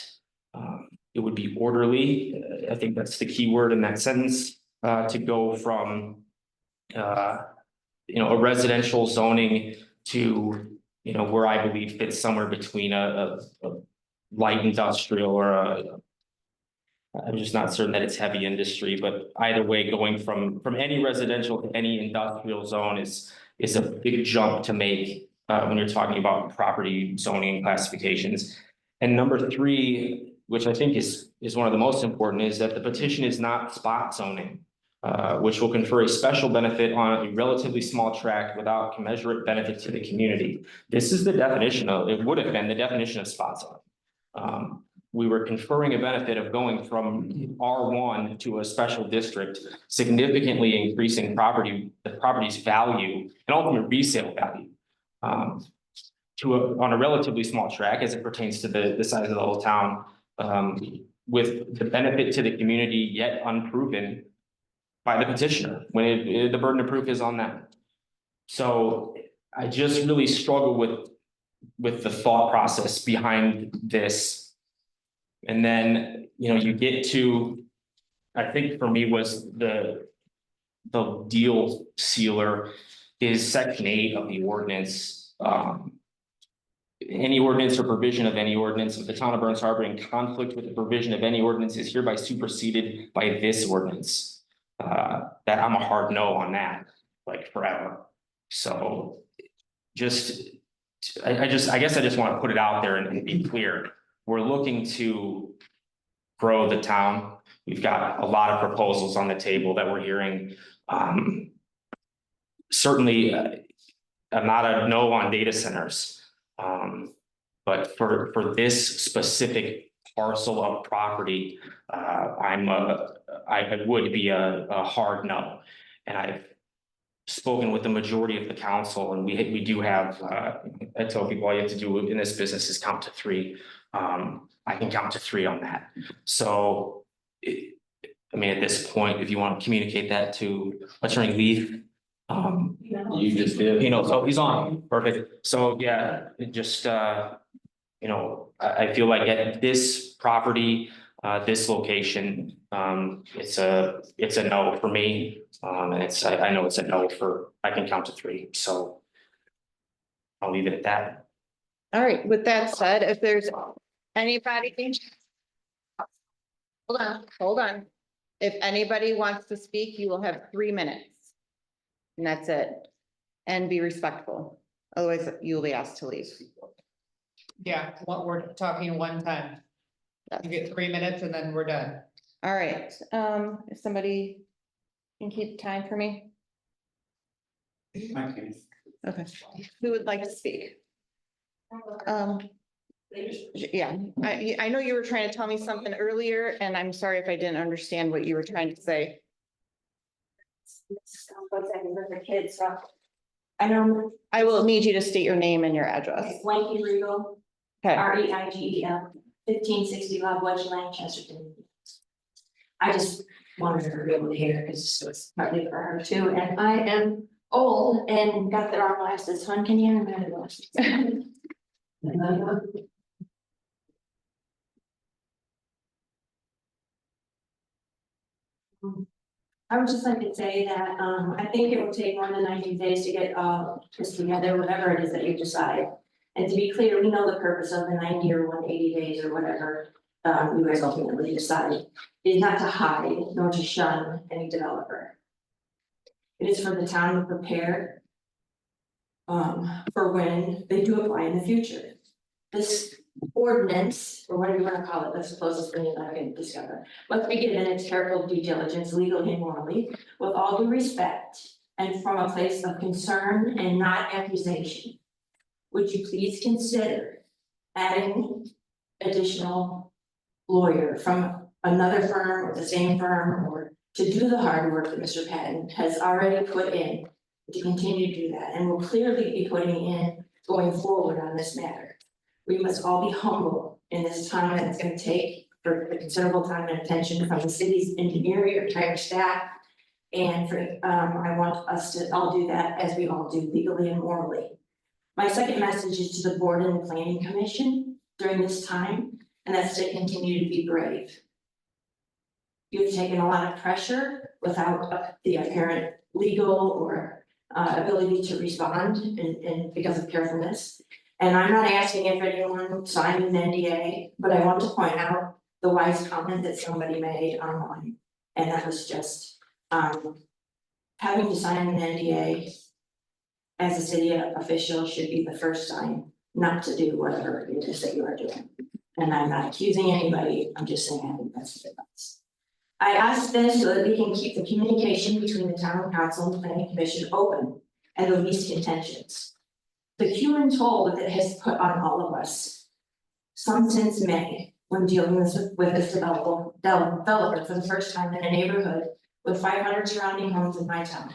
It would be orderly. I think that's the key word in that sentence, to go from. A residential zoning to, where I believe fits somewhere between a light industrial or I'm just not certain that it's heavy industry, but either way, going from any residential to any industrial zone is a big jump to make when you're talking about property zoning and classifications. And number three, which I think is one of the most important, is that the petition is not spot zoning, which will confer a special benefit on a relatively small tract without commensurate benefit to the community. This is the definition of, it would have been the definition of spot zoning. We were conferring a benefit of going from R1 to a special district, significantly increasing the property's value and ultimate resale value. On a relatively small tract as it pertains to the size of the whole town, with the benefit to the community yet unproven by the petitioner, when the burden of proof is on them. So I just really struggle with the thought process behind this. And then, you get to, I think for me was the deal sealer is section 8 of the ordinance. Any ordinance or provision of any ordinance of the town of Burns Harbor in conflict with the provision of any ordinance is hereby superseded by this ordinance. That I'm a hard no on that, like forever. So I guess I just want to put it out there and be clear. We're looking to grow the town. We've got a lot of proposals on the table that we're hearing. Certainly, I'm not a no on data centers. But for this specific parcel of property, I would be a hard no. And I've spoken with the majority of the council, and we do have, I tell people all you have to do in this business is count to 3. I can count to 3 on that. So, at this point, if you want to communicate that to Attorney Leaf, You just did. so he's on, perfect. So, yeah, it just, I feel like at this property, this location, it's a no for me. And I know it's a no I can count to 3, so I'll leave it at that. All right, with that said, if there's anybody. Hold on. If anybody wants to speak, you will have 3 minutes. And that's it. And be respectful. Otherwise, you will be asked to leave. Yeah, what we're talking one time. You get 3 minutes and then we're done. All right, if somebody can keep time for me. Okay, who would like to speak? Yeah, I know you were trying to tell me something earlier, and I'm sorry if I didn't understand what you were trying to say. Kids, so I know. I will need you to state your name and your address. Wendy Regal, Okay, REIGEL, 1560 Love Wedge Lane, Chesterton. I just wanted her to be able to hear because it was partly for her too, and I am old and got the wrong glasses. Hon, can you remember the glasses? I would just like to say that, I think it will take more than 90 days to get, this together, whatever it is that you decide. And to be clear, we know the purpose of the 90 or 180 days or whatever, you guys ultimately decide, is not to hide nor to shun any developer. It is for the town to prepare for when they do apply in the future. This ordinance, or whatever you want to call it, that's the closest thing that I can discover, must be given its careful due diligence, legally and morally, with all due respect, and from a place of concern and not accusation. Would you please consider adding additional lawyer from another firm or the same firm, or to do the hard work that Mr. Patton has already put in, to continue to do that, and will clearly be putting in going forward on this matter. We must all be humble in this time that it's going to take for the considerable time and attention from the city's engineer, your entire staff. And for, I want us to all do that as we all do, legally and morally. My second message is to the board and the planning commission during this time. and that's to continue to be brave. You've taken a lot of pressure without the apparent legal or ability to respond and because of carefulness. And I'm not asking if anyone signed an NDA, but I want to point out the wise comment that somebody made online. And that was just, having to sign an NDA as a city official should be the first sign not to do whatever it is that you are doing. And I'm not accusing anybody, I'm just saying I think that's the advice. I asked this so that we can keep the communication between the town council and planning commission open and the least contentions. The human toll that it has put on all of us, some since May, when dealing with this developer for the first time in a neighborhood with 500 surrounding homes in my town.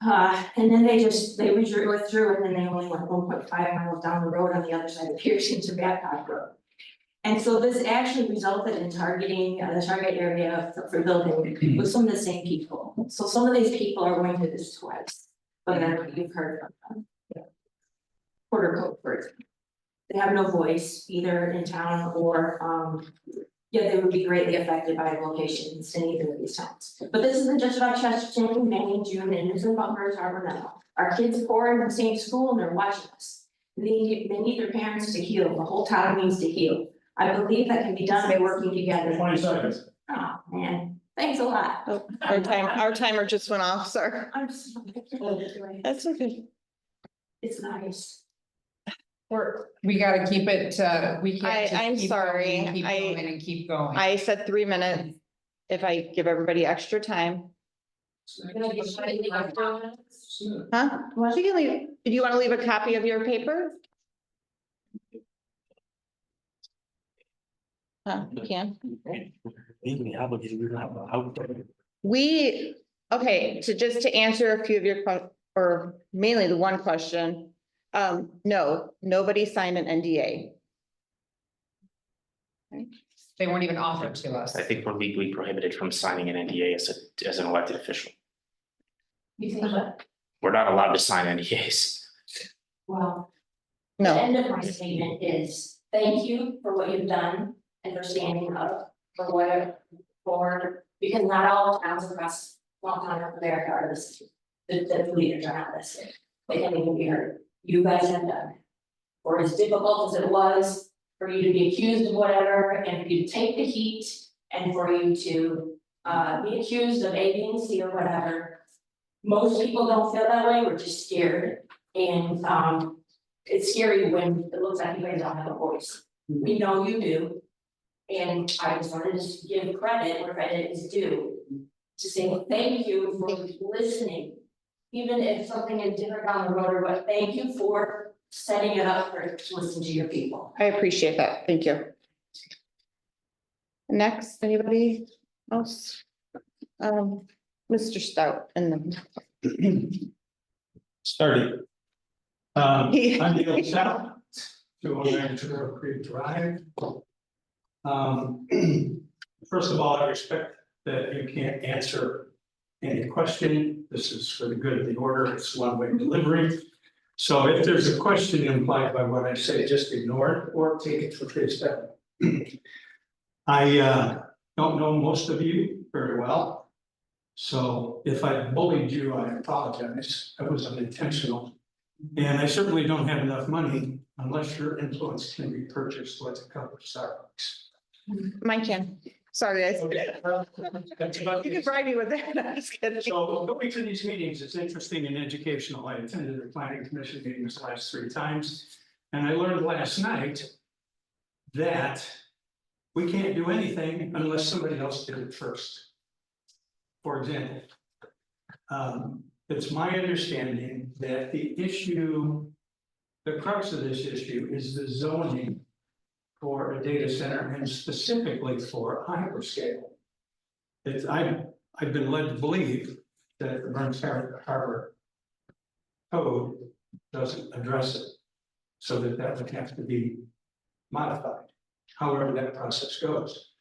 And then they withdrew it, and then they only went 1.5 miles down the road on the other side of Pearson to Babcock Road. And so this actually resulted in targeting the target area for building with some of the same people. So some of these people are going through this twice, whether you've heard from them. Porter Coat, for example. They have no voice either in town or, they would be greatly affected by locations in either of these towns. But this isn't just about Chesterton, Maine, June, and it's about Burns Harbor now. Our kids are in the same school and they're watching us. They need their parents to heal. The whole town needs to heal. I believe that can be done by working together. 20 seconds. Oh, man, thanks a lot. Oh, our timer just went off, sorry. I'm just. That's okay. It's nice. We gotta keep it, we can't just I'm keep sorry. going and keep going and keep going. I said 3 minutes. If I give everybody extra time, huh? Well, you can leave. Do you want to leave a copy of your paper? Huh, you can. Okay, just to answer a few of your or mainly the one question. No, nobody signed an NDA. They weren't even offered to us. I think we're legally prohibited from signing an NDA as an elected official. You think what? We're not allowed to sign NDAs. Well, the No, end of my statement is, thank you for what you've done and for standing up for because not all towns across small town of America are listening. The leaders are not listening. They can't even be heard. You guys have done it. For as difficult as it was for you to be accused of whatever and for you to take the heat and for you to be accused of A, B, and C or whatever. Most people don't feel that way. We're just scared. And it's scary when it looks like you guys don't have a voice. We know you do. And I just wanted to give credit where credit is due. To say thank you for listening. Even if something is different down the road or what, thank you for setting it up to listen to your people. I appreciate that. Thank you. Next, anybody else? Mr. Stout and then. Started. I'm Neil Stout, 209 Turtle Creek Drive. First of all, I respect that you can't answer any question. This is for the good of the order. It's one-way delivery. So if there's a question implied by what I say, just ignore it or take it for face value. I don't know most of you very well. So if I bullied you, I apologize. That was unintentional. And I certainly don't have enough money unless your influence can be purchased with a cup of Starbucks. Mine can. Sorry, you can bribe me with that. I'm just kidding. So going to these meetings is interesting and educational. I attended the planning commission meetings the last 3 times. And I learned last night that we can't do anything unless somebody else did it first. For example, it's my understanding that the crux of this issue is the zoning for a data center and specifically for a hyperscale. I've been led to believe that the Burns Harbor code doesn't address it. So that would have to be modified, however that process goes.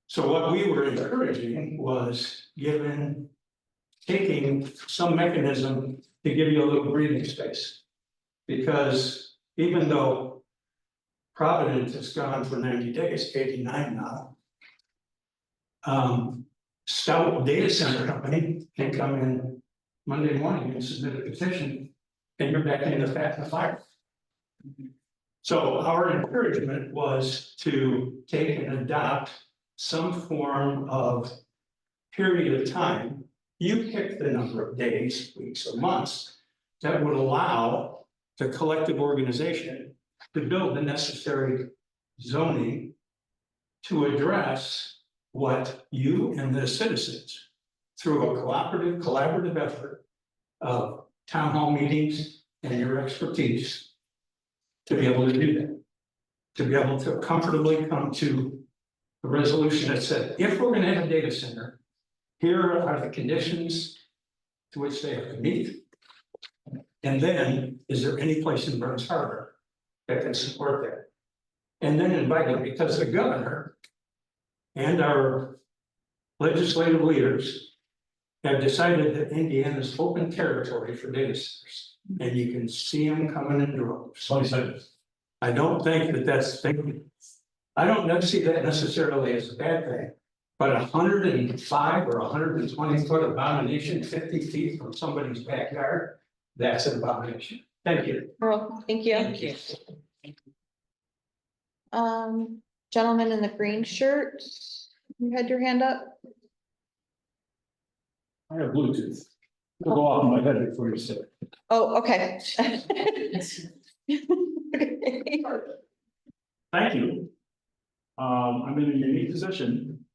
So what we were encouraging was taking some mechanism to give you a little breathing space. Because even though Providence has gone for 90 days, 89 now. Stout Data Center Company can come in Monday morning and submit a petition, and you're back in the fire. So our encouragement was to take and adopt some form of period of time. You pick the number of days, weeks, or months that would allow the collective organization to build the necessary zoning to address what you and the citizens, through a collaborative effort of town hall meetings and your expertise, to be able to do that. To be able to comfortably come to a resolution that said, if we're gonna have a data center, here are the conditions to which they have to meet. And then, is there any place in Burns Harbor that can support that? And then invite them, because the governor and our legislative leaders have decided that Indiana is open territory for data centers. And you can see them coming in droves. I don't think that that's, I don't see that necessarily as a bad thing. But 105 or 120 foot abomination, 50 feet from somebody's backyard, that's an abomination. Thank you. Well, thank you. Thank you. Gentleman in the green shirt, you had your hand up? I have Bluetooth. It'll go off in my head before you say it. Oh, okay. Thank you. I'm in a unique position.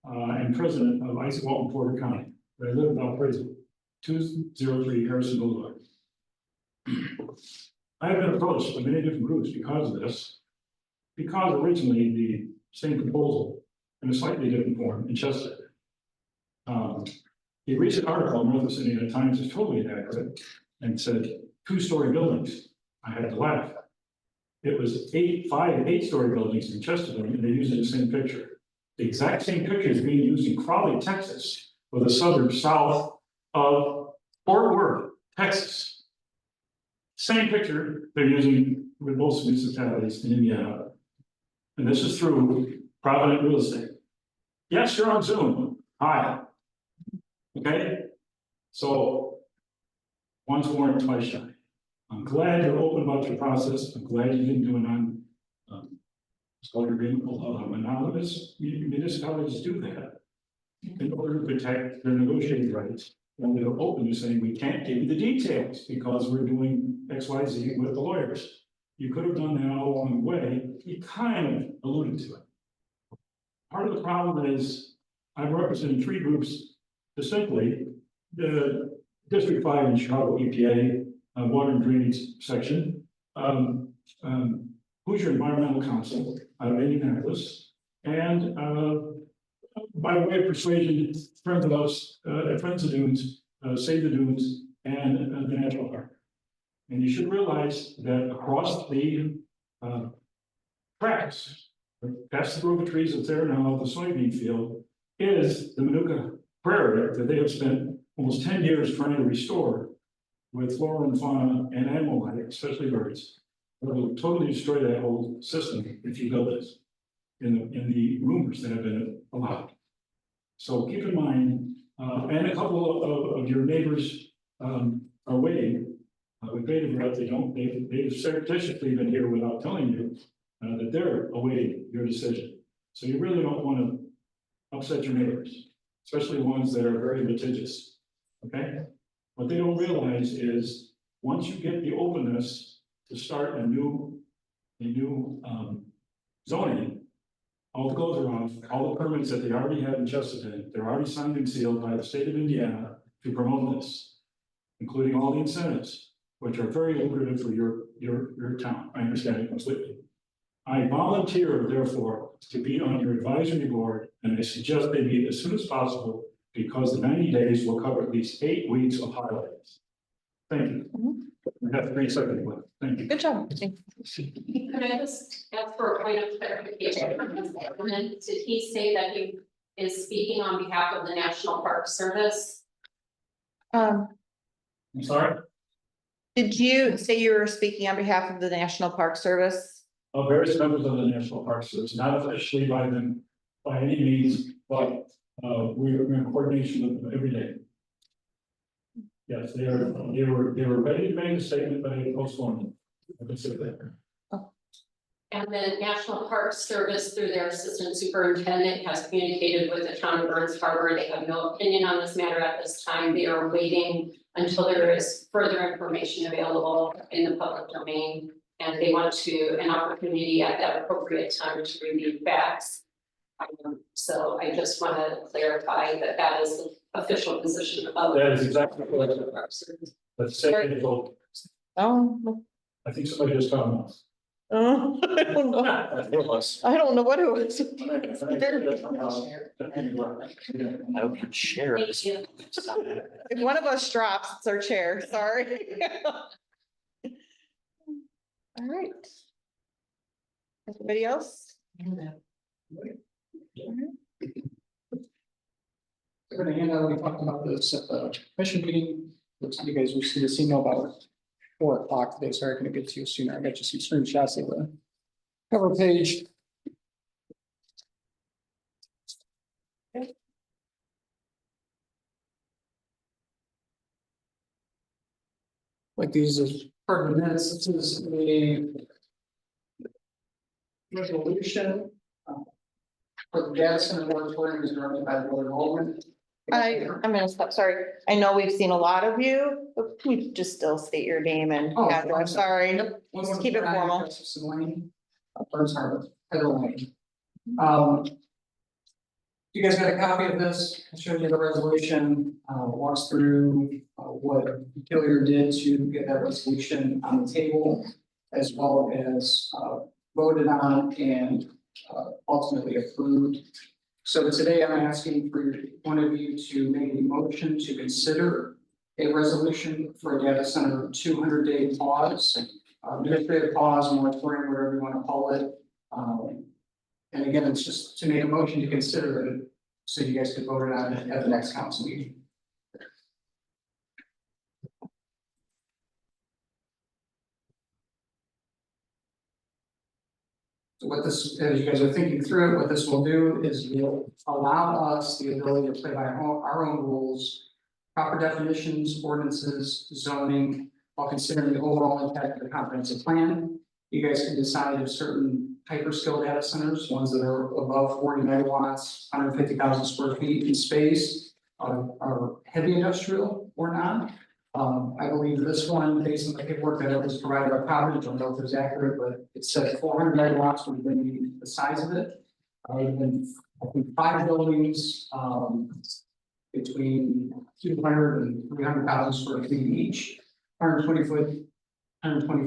I'm president of Isaac Walton Porter County, where I live in Mount Praisel, 203 Harrison Boulevard. I have been approached by many different groups because of this, because originally the same proposal in a slightly different form in Chester. The recent article in Northwest Indiana Times is totally inaccurate and said 2-story buildings. I had to laugh. It was 5 and 8-story buildings in Chesterton, and they're using the same picture. The exact same picture is being used in Crowley, Texas, or the suburb south of Fort Worth, Texas. Same picture they're using with both municipalities in Indiana. And this is through Provident Real Estate. Yes, you're on Zoom. Hi. Okay? So once more and twice shy. I'm glad you're open about your process. I'm glad you didn't do it on disclosure agreement. Monogamous municipalities do that in order to protect their negotiating rights. And they're open to saying, we can't give you the details because we're doing X, Y, Z with the lawyers. You could have done that all along the way. You kind of alluded to it. Part of the problem is I'm representing 3 groups distinctly: the District 5 in Chicago EPA, Water and Drainage Section, Hoosier Environmental Council out of Indianapolis, and by way of persuasion, friends of us, Friends of Dunes, Save the Dunes, and the National Park. And you should realize that across the tracks, past the grove of trees that's there now, the soybean field, is the Manuka Prairie that they have spent almost 10 years trying to restore with flora and fauna and animal life, especially birds. It will totally destroy that whole system if you build this in the rumors that have been allowed. So keep in mind, and a couple of your neighbors are waiting with bated breath. They've surreptitiously been here without telling you that they're awaiting your decision. So you really don't want to upset your neighbors, especially ones that are very litigious. Okay? What they don't realize is once you get the openness to start a new zoning, all the goes are off, all the permits that they already have in Chesterton, they're already signed and sealed by the state of Indiana to promote this, including all the incentives, which are very lucrative for your town. I understand it completely. I volunteer, therefore, to be on your advisory board, and I suggest they meet as soon as possible because the 90 days will cover at least 8 weeks of highlights. Thank you. I have 3 seconds left. Thank you. Good job. Could I just ask for a point of clarification? Did he say that he is speaking on behalf of the National Park Service? I'm sorry? Did you say you were speaking on behalf of the National Park Service? various members of the National Park Service, not officially by them by any means, but we're in coordination with them every day. Yes, they were ready to make a statement, but they postponed it. I can say that. And the National Park Service, through their assistant superintendent, has communicated with the town of Burns Harbor. They have no opinion on this matter at this time. They are waiting until there is further information available in the public domain. And they want an opportunity at that appropriate time to review facts. So I just want to clarify that that is the official position of. That is exactly what let's say it go. Oh, I think somebody just found us. oh, I don't know. I don't know what it was. I hope you share it. Thank you. If one of us drops, it's our chair, sorry. All right. Anybody else? We're gonna hand out, we talked about this at the commission meeting, you guys received this email about 4 o'clock today, sorry I couldn't get to you sooner, I got you some screenshots of the cover page. Like these is part of the minutes, this is a resolution for the data center moratorium is directed by the board of Alderman. I'm gonna stop, sorry. I know we've seen a lot of you, but can you just still state your name and Oh, address, sorry. Let's keep it formal. Burns Harbor, Federal Lane. You guys got a copy of this, I showed you the resolution, walks through what Gilliard did to get that resolution on the table, as well as voted on and ultimately approved. So today I'm asking for one of you to make a motion to consider a resolution for a data center 200-day pause, administrative pause, moratorium, whatever you want to call it. And again, it's just to make a motion to consider it, so you guys can vote on it at the next council meeting. So what this, as you guys are thinking through it, what this will do is will allow us the ability to play by our own rules, proper definitions, ordinances, zoning, while considering the overall impact of the comprehensive plan. You guys can decide if certain hyperscale data centers, ones that are above 40 megawatts, 150,000 square feet in space, are heavy industrial or not. I believe this one, based on the paperwork that was provided by Providence, I don't know if it's accurate, but it said 400 megawatts would be the size of it. And I think 5 buildings, between 200 and 300,000 square feet each, 120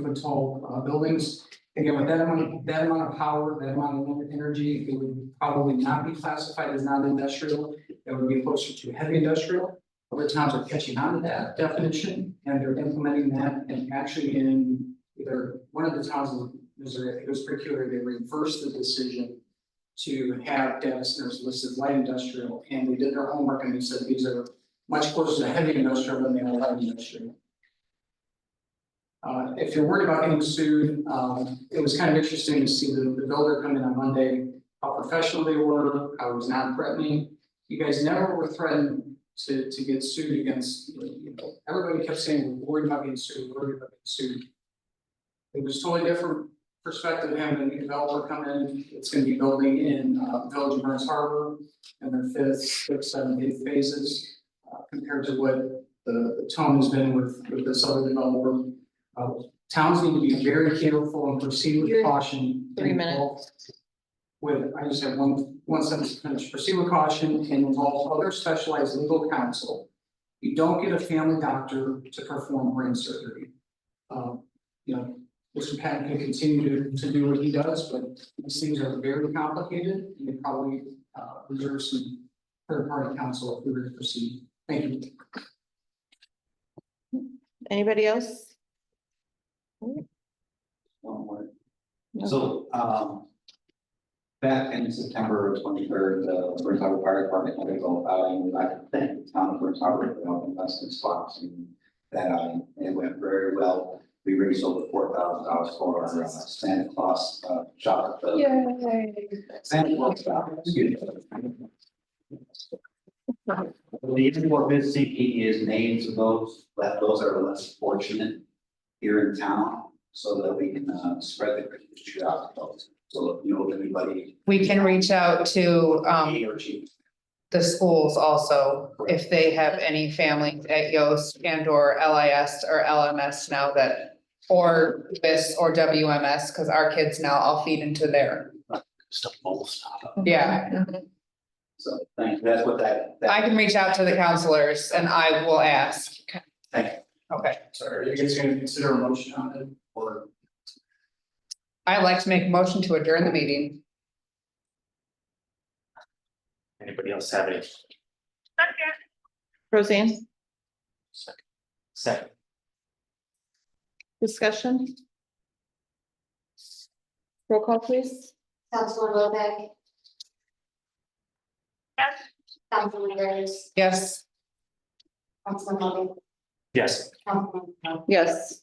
foot tall buildings. Again, with that amount of power, that amount of energy, it would probably not be classified as non-industrial. It would be closer to heavy industrial. Other towns are catching on to that definition, and they're implementing that, and actually in either one of the towns in Missouri, I think it was peculiar, they reversed the decision to have data centers listed light industrial, and they did their homework and they said these are much closer to heavy industrial than they are light industrial. If you're worried about getting sued, it was kind of interesting to see the builder come in on Monday, how professional they were, how it was not threatening. You guys never were threatened to get sued against, everybody kept saying, we're worried about getting sued, we're worried about getting sued. It was totally different perspective having a new developer come in. It's going to be building in Village of Burns Harbor and their 5th, 6th, 7th, 8th phases compared to what the tone has been with this other developer. Towns need to be very careful and proceed with caution. 3 minutes. I just have one sentence to finish. Proceed with caution and involve other specialized legal counsel. You don't get a family doctor to perform brain surgery. Mr. Patton can continue to do what he does, but these things are very complicated and they probably deserve some third-party counsel if we were to proceed. Thank you. Anybody else? So, back in September 23rd, the Burns Harbor Fire Department had to go out and I thank the town of Burns Harbor for helping us in spots and that it went very well. We raised over $4,000 for our Santa Claus shop. Santa Claus shop, excuse me. The import bid seeking is names of those are less fortunate here in town, so that we can spread the Christmas out to those. So if you know of anybody. We can reach out to, A or cheap. the schools also, if they have any families at Yost and or LIS or LMS now that, or this or WMS, because our kids now all feed into their, Stuff both stop. yeah. So thank you, that's what that. I can reach out to the counselors and I will ask. Thank you. Okay, So are you guys gonna consider a motion on it, or? I'd like to make a motion to adjourn the meeting. Anybody else have any? Roseanne, Second. discussion? Roll call, please. Councilman Rovak. Yes. Councilman Graves, Yes. Councilman Loving, Yes. Councilman. Yes.